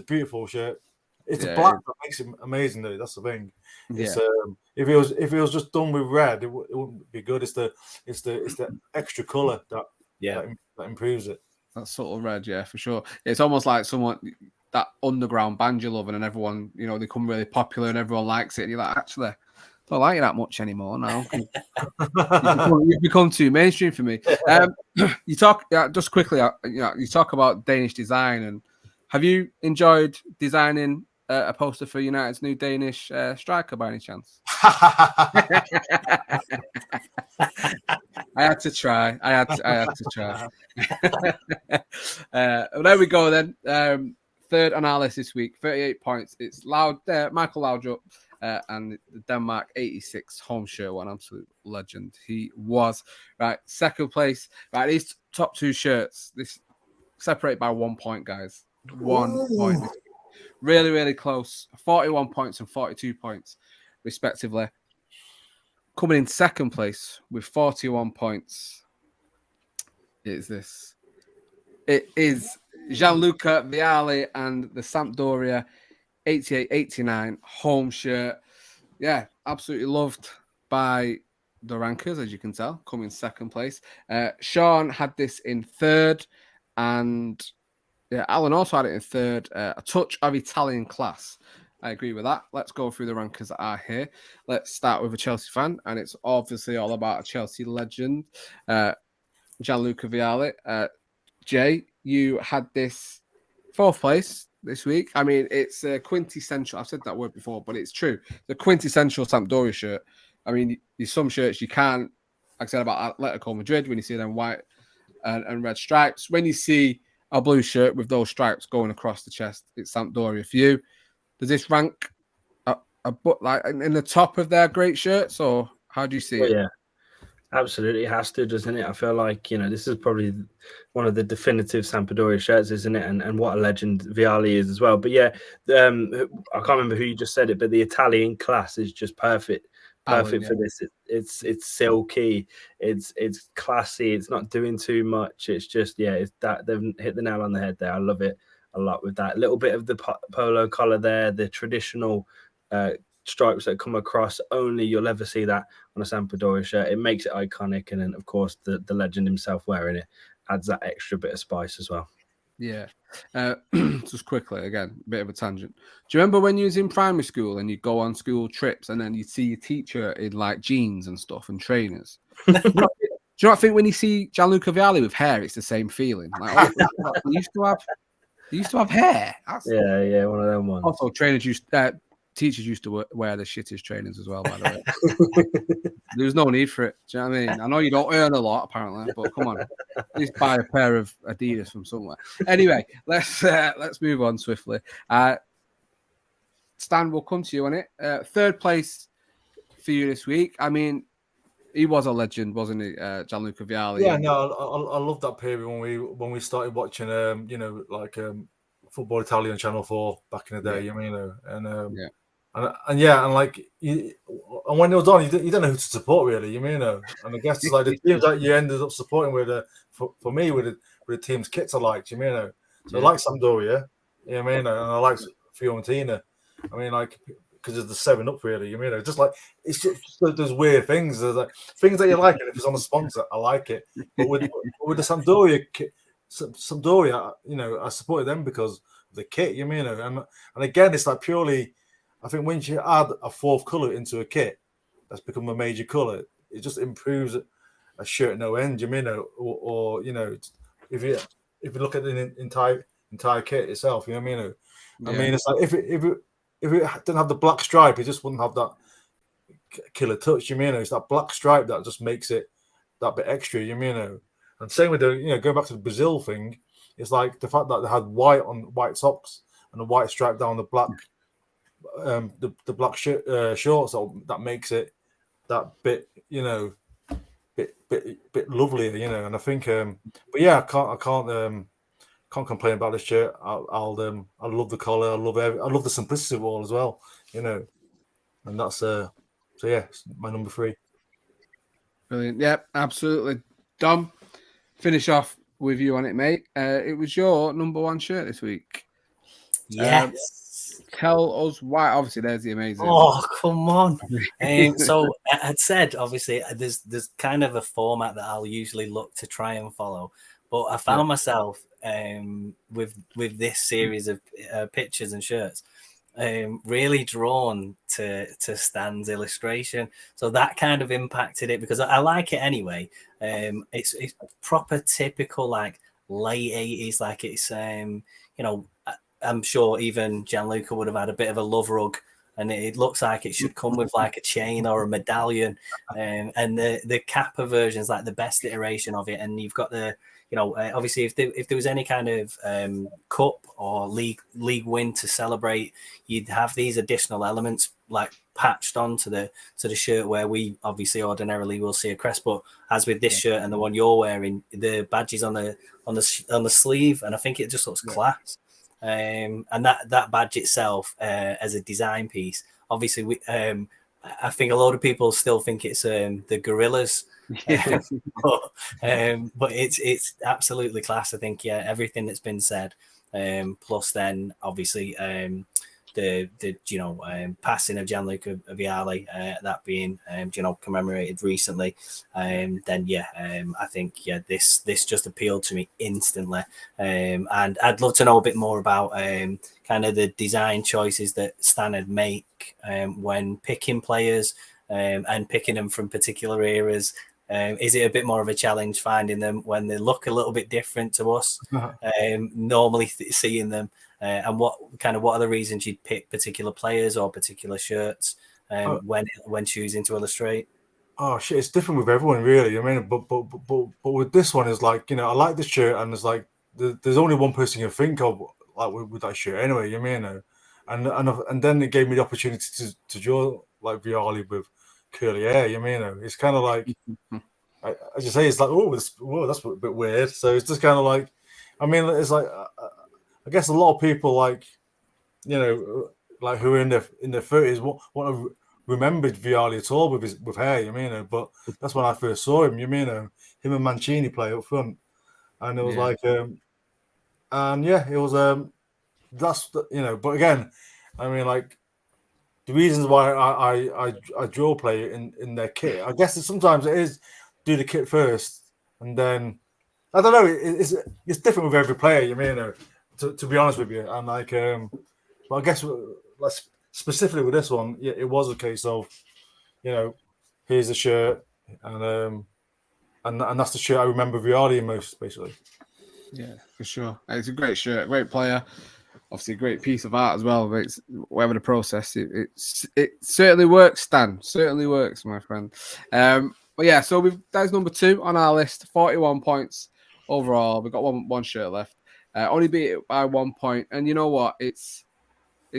beautiful shirt. It's a black that makes it amazing, though. That's the thing. It's, if it was just done with red, it wouldn't be good. It's the extra color that improves it. That subtle red, yeah, for sure. It's almost like someone that underground band you're loving, and everyone, you know, they become really popular and everyone likes it, and you're like, actually, I don't like you that much anymore now. You've become too mainstream for me. You talk just quickly. You know, you talk about Danish design, and have you enjoyed designing a poster for United's new Danish striker by any chance? I had to try. I had to try. There we go then. Third on our list this week, 38 points. It's Michael Laudrup and the Denmark 86 home shirt. What an absolute legend he was. Right, second place. Right, these top 2 shirts. This separate by 1 point, guys. 1 point. Really, really close. 41 points and 42 points, respectively. Coming in second place with 41 points is this. It is Gianluca Vialli and the Sampdoria 88-89 home shirt. Yeah, absolutely loved by the rankers, as you can tell, coming second place. Sean had this in third, and Alan also had it in third. A touch of Italian class. I agree with that. Let's go through the rankers that are here. Let's start with a Chelsea fan, and it's obviously all about a Chelsea legend, Gianluca Vialli. Jay, you had this 4th place this week. I mean, it's a quintessential. I've said that word before, but it's true. The quintessential Sampdoria shirt. I mean, there's some shirts you can't, like I said about Atletico Madrid, when you see them white and red stripes. When you see a blue shirt with those stripes going across the chest, it's Sampdoria for you. Does this rank like in the top of their great shirts, or how do you see it? Yeah, absolutely, it has to, doesn't it? I feel like, you know, this is probably one of the definitive Sampdoria shirts, isn't it? And what a legend Vialli is as well. But yeah, I can't remember who you just said it, but the Italian class is just perfect for this. It's silky, it's classy, it's not doing too much. It's just, it's that they've hit the nail on the head there. I love it a lot with that little bit of the polo collar there, the traditional stripes that come across. Only you'll ever see that on a Sampdoria shirt. It makes it iconic, and then of course the legend himself wearing it adds that extra bit of spice as well. Yeah. Just quickly, again, a bit of a tangent. Do you remember when you was in primary school and you go on school trips and then you see your teacher in like jeans and stuff and trainers? Do you not think when you see Gianluca Vialli with hair, it's the same feeling? Like, we used to have. He used to have hair. Yeah, one of them ones. Also, teachers used to wear the shittest trainers as well, by the way. There was no need for it. Do you know what I mean? I know you don't earn a lot, apparently, but come on. At least buy a pair of Adidas from somewhere. Anyway, let's move on swiftly. Stan, we'll come to you on it. Third place for you this week. I mean, he was a legend, wasn't he, Gianluca Vialli? Yeah, no, I love that period when we started watching, Football Italian Channel 4 back in the day. And like, and when it was on, you don't know who to support really. And I guess it's like the teams that you ended up supporting for me with the team's kits I liked. So I like Sampdoria, and I like Fiorentina. Because of the 7-Up, really. Just like it's just those weird things. There's like things that you like, and if it's on a sponsor, I like it. But with the Sampdoria, I supported them because of the kit. And again, it's like purely. I think once you add a fourth color into a kit, that's become a major color. It just improves a shirt no end. Or if you look at the entire kit itself, I mean, it's like if it didn't have the black stripe, it just wouldn't have that killer touch. It's that black stripe that just makes it that bit extra. And same with the going back to the Brazil thing, it's like the fact that they had white socks and a white stripe down the black. The black shorts that makes it that bit bit lovelier, and I think but yeah, I can't complain about this shirt. I love the collar, I love the simplicity of it all as well, and that's so yeah, it's my number 3. Brilliant. Yep, absolutely. Dom, finish off with you on it, mate. It was your number 1 shirt this week. Yes. Tell us why. Obviously, there's the amazing. Oh, come on. So I'd said, obviously, there's kind of a format that I'll usually look to try and follow. But I found myself with this series of pictures and shirts really drawn to Stan's illustration. So that kind of impacted it because I like it anyway. It's proper typical, like, late 80s. Like, it's, I'm sure even Gianluca would have had a bit of a love rug, and it looks like it should come with like a chain or a medallion. And the Kappa version is like the best iteration of it. And you've got the, obviously if there was any kind of cup or league win to celebrate, you'd have these additional elements like patched onto the shirt, where we obviously ordinarily will see a crest, but as with this shirt and the one you're wearing, the badge is on the sleeve, and I think it just looks class. And that badge itself, as a design piece, obviously I think a lot of people still think it's the gorillas, but it's absolutely class. I think everything that's been said, plus then obviously the passing of Gianluca Vialli, that being commemorated recently, then I think this just appealed to me instantly, and I'd love to know a bit more about kind of the design choices that Stan had make when picking players and picking them from particular eras. Is it a bit more of a challenge finding them when they look a little bit different to us, normally seeing them? And what are the reasons you'd pick particular players or particular shirts when choosing to illustrate? Oh shit, it's different with everyone, really. I mean, but with this one, is like, I like this shirt, and it's like there's only one person you can think of like with that shirt anyway. And then it gave me the opportunity to draw like Vialli with curly hair. It's kind of like, as you say, it's like, that's a bit weird. So it's just kind of like, it's like, I guess a lot of people like like who are in their 30s want to remember Vialli at all with hair. But that's when I first saw him. Him and Mancini play up front, and it was like, and it was that's But again, like, the reasons why I draw play in their kit, I guess sometimes it is do the kit first, and then I don't know. It's different with every player. To be honest with you, and like, but I guess specifically with this one, it was a case of, here's the shirt, and that's the shirt I remember Vialli most, basically. Yeah, for sure. It's a great shirt, great player. Obviously, a great piece of art as well. But it's whatever the process, it certainly works. Stan, certainly works, my friend. But yeah, so that's number 2 on our list. 41 points overall. We've got one shirt left. Only beat it by 1 point, and you know what? It's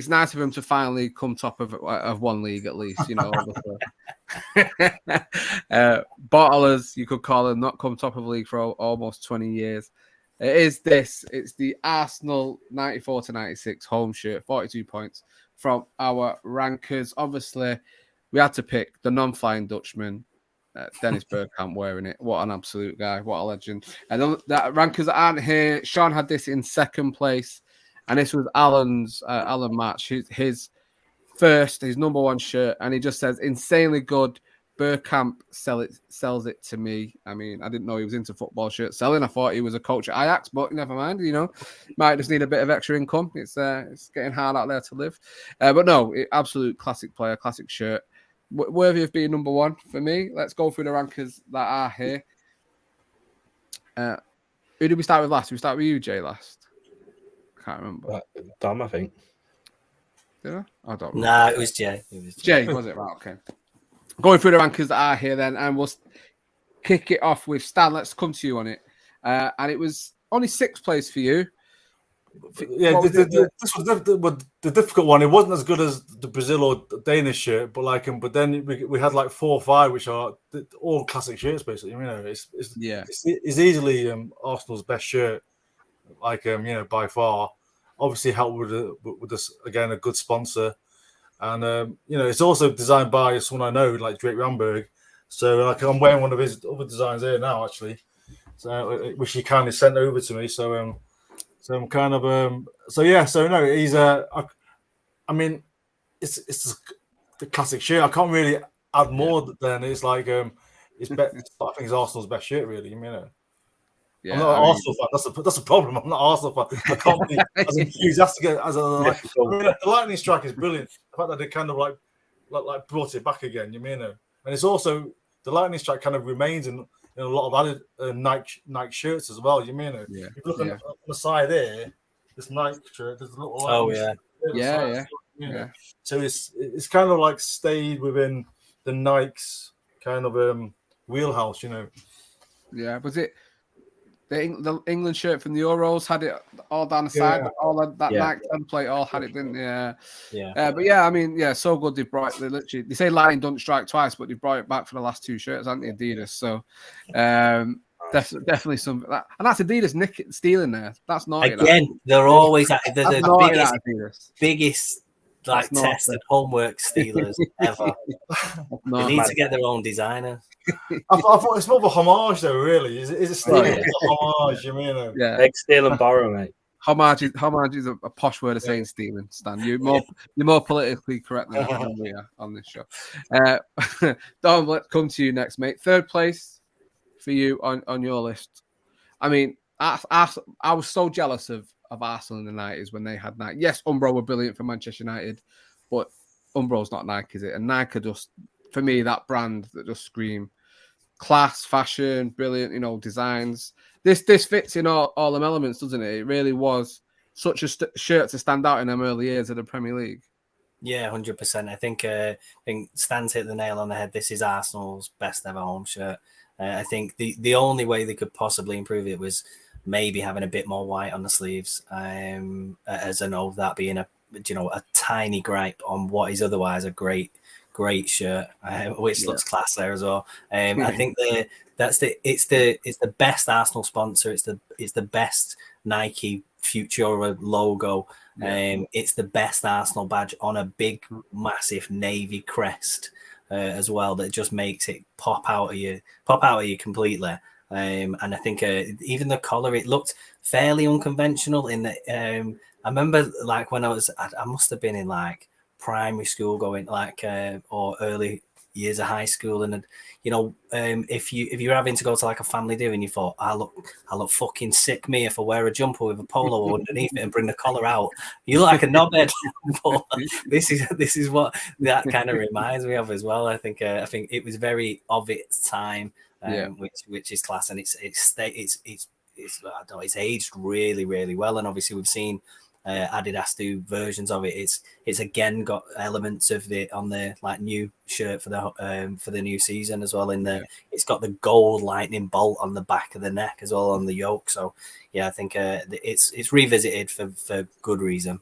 nice of him to finally come top of one league at least. You know, bottlers, you could call him, not come top of the league for almost 20 years. It's the Arsenal 94-96 home shirt, 42 points from our rankers. Obviously, we had to pick the non-flying Dutchman, Dennis Bergkamp, wearing it. What an absolute guy, what a legend. And that rankers aren't here. Sean had this in second place, and this was Alan Match, his first, his number 1 shirt, and he just says insanely good. Bergkamp sells it to me. I mean, I didn't know he was into football shirt selling. I thought he was a coach at Ajax, but never mind. You know, might just need a bit of extra income. It's getting hard out there to live. But no, absolute classic player, classic shirt. Worthy of being number 1 for me. Let's go through the rankers that are here. Who did we start with last? Did we start with you, Jay, last? Can't remember. Dom, I think. Did I? I don't know. Nah, it was Jay. Jay, was it? Right, okay. Going through the rankings that are here then, and we'll kick it off with Stan. Let's come to you on it. And it was only 6th place for you. Yeah, this was the difficult one. It wasn't as good as the Brazil or Danish shirt, but then we had like 4 or 5, which are all classic shirts basically. You know, it's easily Arsenal's best shirt, like by far. Obviously, helped with this again, a good sponsor. And it's also designed by someone I know, like Drake Ramberg. So like I'm wearing one of his other designs here now, actually. So which he kindly sent over to me. So I'm kind of no, he's I mean, it's the classic shirt. I can't really add more than it's like it's I think it's Arsenal's best shirt, really. You know. Yeah, I'm not an Arsenal fan. That's a problem. I'm not an Arsenal fan. I can't be as enthusiastic as the lightning strike is brilliant. The fact that they kind of like brought it back again. You know, and it's also the lightning strike kind of remains in a lot of other Nike shirts as well. You know, if you look on the side there, this Nike shirt, there's a little yeah. So it's kind of like stayed within the Nike's kind of wheelhouse. You know. Yeah, was it? The England shirt from the Euros had it all down the side, all that Nike template all had it, didn't they? But yeah, I mean, so good. They say lightning don't strike twice, but they brought it back for the last 2 shirts, haven't they, Adidas? So definitely some, and that's Adidas stealing there. That's not again. They're always the biggest like tested homework stealers ever. They need to get their own designer. I thought it's more of a homage, though. Really, is it stealing? It's a homage, you mean? Yeah, like steal and borrow, mate. Homage is a posh word of saying stealing. Stan, you're more politically correct than we are on this show. Dom, let's come to you next, mate. 3rd place for you on your list. I mean, I was so jealous of Arsenal in the 90s when they had Nike. Yes, Umbro were brilliant for Manchester United, but Umbro's not Nike, is it? And Nike just, for me, that brand that just scream class, fashion, brilliant, designs. This fits in all them elements, doesn't it? It really was such a shirt to stand out in them early years of the Premier League. Yeah, 100%. I think Stan's hit the nail on the head. This is Arsenal's best ever home shirt. I think the only way they could possibly improve it was maybe having a bit more white on the sleeves. As I know, that being a tiny gripe on what is otherwise a great shirt, which looks class there as well. I think it's the best Arsenal sponsor. It's the best Nike Futura logo. It's the best Arsenal badge on a big, massive navy crest as well. That just makes it pop out of you completely. And I think even the collar, it looked fairly unconventional. In that, I remember like when I must have been in like primary school, going like or early years of high school, and if you're having to go to like a family do and you thought I look fucking sick me if I wear a jumper with a polo underneath it and bring the collar out, you look like a knobhead. But this is what that kind of reminds me of as well. I think it was very of its time, which is class, and it's it's aged really, really well. And obviously we've seen Adidas do versions of it. It's again got elements of the on the like new shirt for the new season as well. It's got the gold lightning bolt on the back of the neck as well on the yoke. So yeah, I think it's revisited for good reason.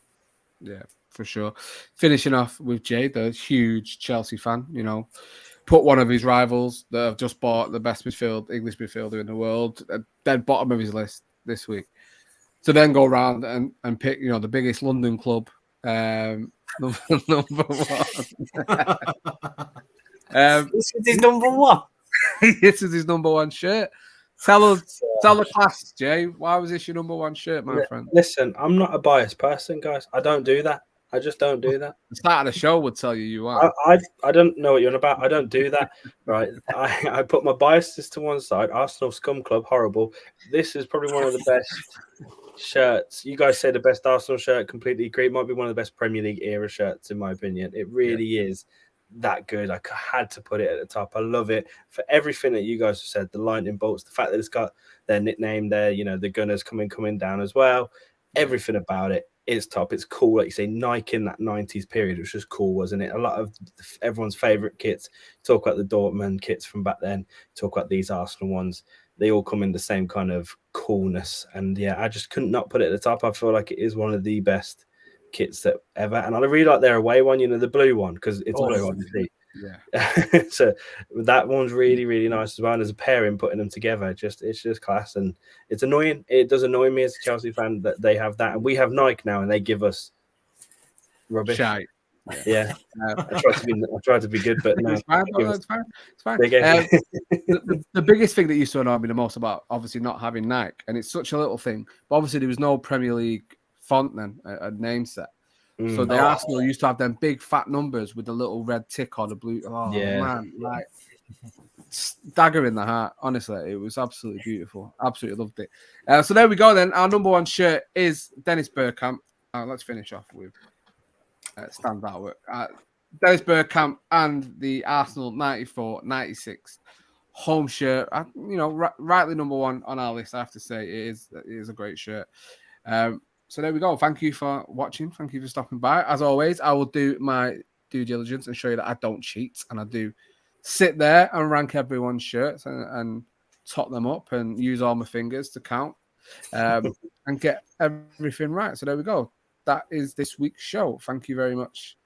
Yeah, for sure. Finishing off with Jay, the huge Chelsea fan, put one of his rivals that have just bought the best English midfielder in the world, at dead bottom of his list this week. To then go around and pick, the biggest London club, number one. This is his number one. This is his number one shirt. Tell the class, Jay. Why was this your number one shirt, my friend? Listen, I'm not a biased person, guys. I don't do that. I just don't do that. The start of the show would tell you are. I don't know what you're on about. I don't do that. Right. I put my biases to one side. Arsenal scum club, horrible. This is probably one of the best shirts. You guys say the best Arsenal shirt, completely agree. It might be one of the best Premier League era shirts, in my opinion. It really is that good. I had to put it at the top. I love it for everything that you guys have said. The lightning bolts, the fact that it's got their nickname there, the Gunners coming down as well. Everything about it is top. It's cool. Like you say, Nike in that 90s period, which was cool, wasn't it? A lot of everyone's favorite kits. Talk about the Dortmund kits from back then. Talk about these Arsenal ones. They all come in the same kind of coolness. And yeah, I just couldn't not put it at the top. I feel like it is one of the best kits that ever. And I really like their away one, the blue one, because it's blue, obviously. Yeah. So that one's really, really nice as well. And as a pairing, putting them together, it's just class. And it's annoying. It does annoy me as a Chelsea fan that they have that, and we have Nike now, and they give us rubbish. Shite. Yeah. I try to be good, but no, it's fine. It's fine. The biggest thing that used to annoy me the most about obviously not having Nike, and it's such a little thing, but obviously there was no Premier League font then, a name set. So the Arsenal used to have them big fat numbers with the little red tick on the blue. Oh man, like dagger in the heart. Honestly, it was absolutely beautiful. Absolutely loved it. So there we go then. Our number one shirt is Dennis Bergkamp. Let's finish off with stands out with Dennis Bergkamp and the Arsenal 94-96 home shirt. Rightly number one on our list. I have to say it is a great shirt. So there we go. Thank you for watching. Thank you for stopping by. As always, I will do my due diligence and show you that I don't cheat. And I do sit there and rank everyone's shirts and top them up and use all my fingers to count and get everything right. So there we go. That is this week's show. Thank you very much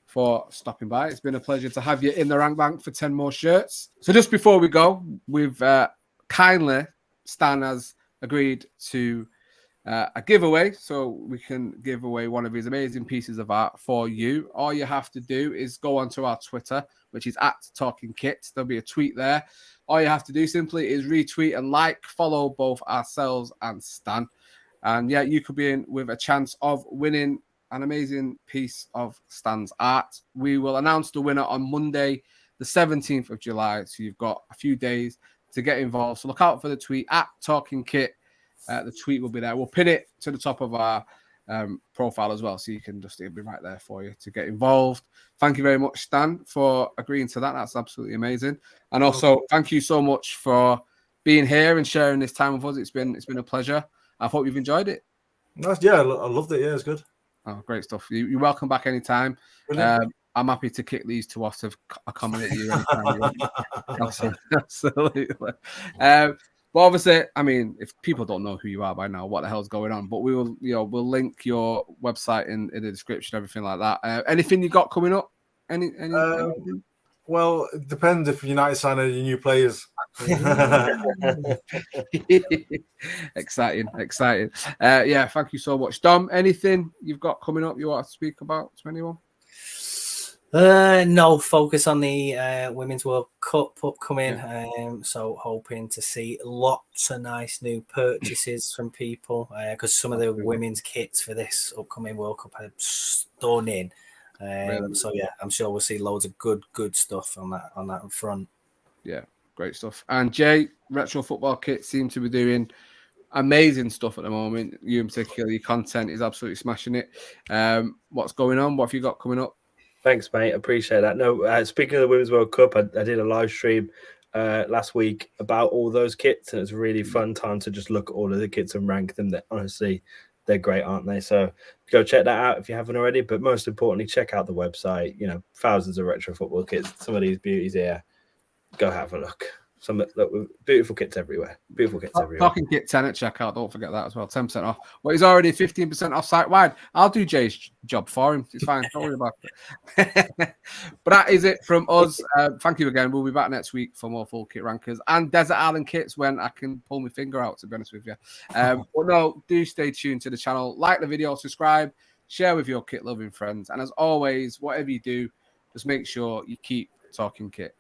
for stopping by. It's been a pleasure to have you in the rank bank for 10 more shirts. So just before we go, we've kindly, Stan has agreed to a giveaway, so we can give away one of his amazing pieces of art for you. All you have to do is go onto our Twitter, which is @TalkingKit. There'll be a tweet there. All you have to do simply is retweet and follow both ourselves and Stan. And yeah, you could be in with a chance of winning an amazing piece of Stan's art. We will announce the winner on Monday, the 17th of July. So you've got a few days to get involved. So look out for the tweet @TalkingKit. The tweet will be there. We'll pin it to the top of our profile as well, so you can it'll be right there for you to get involved. Thank you very much, Stan, for agreeing to that. That's absolutely amazing. And also, thank you so much for being here and sharing this time with us. It's been a pleasure. I hope you've enjoyed it. Nice, yeah, I loved it. Yeah, it's good. Oh, great stuff. You're welcome back anytime. I'm happy to kick these two off to accommodate you anytime you want. Absolutely. But obviously, I mean, if people don't know who you are by now, what the hell's going on? But we will, we'll link your website in the description, everything like that. Anything you got coming up? Anything? Well, it depends if United sign any new players. Exciting. Yeah, thank you so much. Dom, anything you've got coming up you want to speak about to anyone? No, focus on the Women's World Cup upcoming. So hoping to see lots of nice new purchases from people because some of the women's kits for this upcoming World Cup are stunning. So yeah, I'm sure we'll see loads of good stuff on that front. Yeah, great stuff. And Jay, Retro Football Kit seem to be doing amazing stuff at the moment. You in particular, your content is absolutely smashing it. What's going on? What have you got coming up? Thanks, mate. Appreciate that. No, speaking of the Women's World Cup, I did a live stream last week about all those kits, and it's a really fun time to just look at all of the kits and rank them. That honestly, they're great, aren't they? So go check that out if you haven't already. But most importantly, check out the website. You know, thousands of retro football kits. Some of these beauties here. Go have a look. Some look, beautiful kits everywhere. Beautiful kits everywhere. Talking kit 10 at checkout. Don't forget that as well. 10% off. Well, he's already 15% off site wide. I'll do Jay's job for him. It's fine. Don't worry about it. But that is it from us. Thank you again. We'll be back next week for more full kit rankers and Desert Island kits when I can pull my finger out, to be honest with you. But no, do stay tuned to the channel. Like the video, subscribe, share with your kit loving friends. And as always, whatever you do, just make sure you keep talking kit.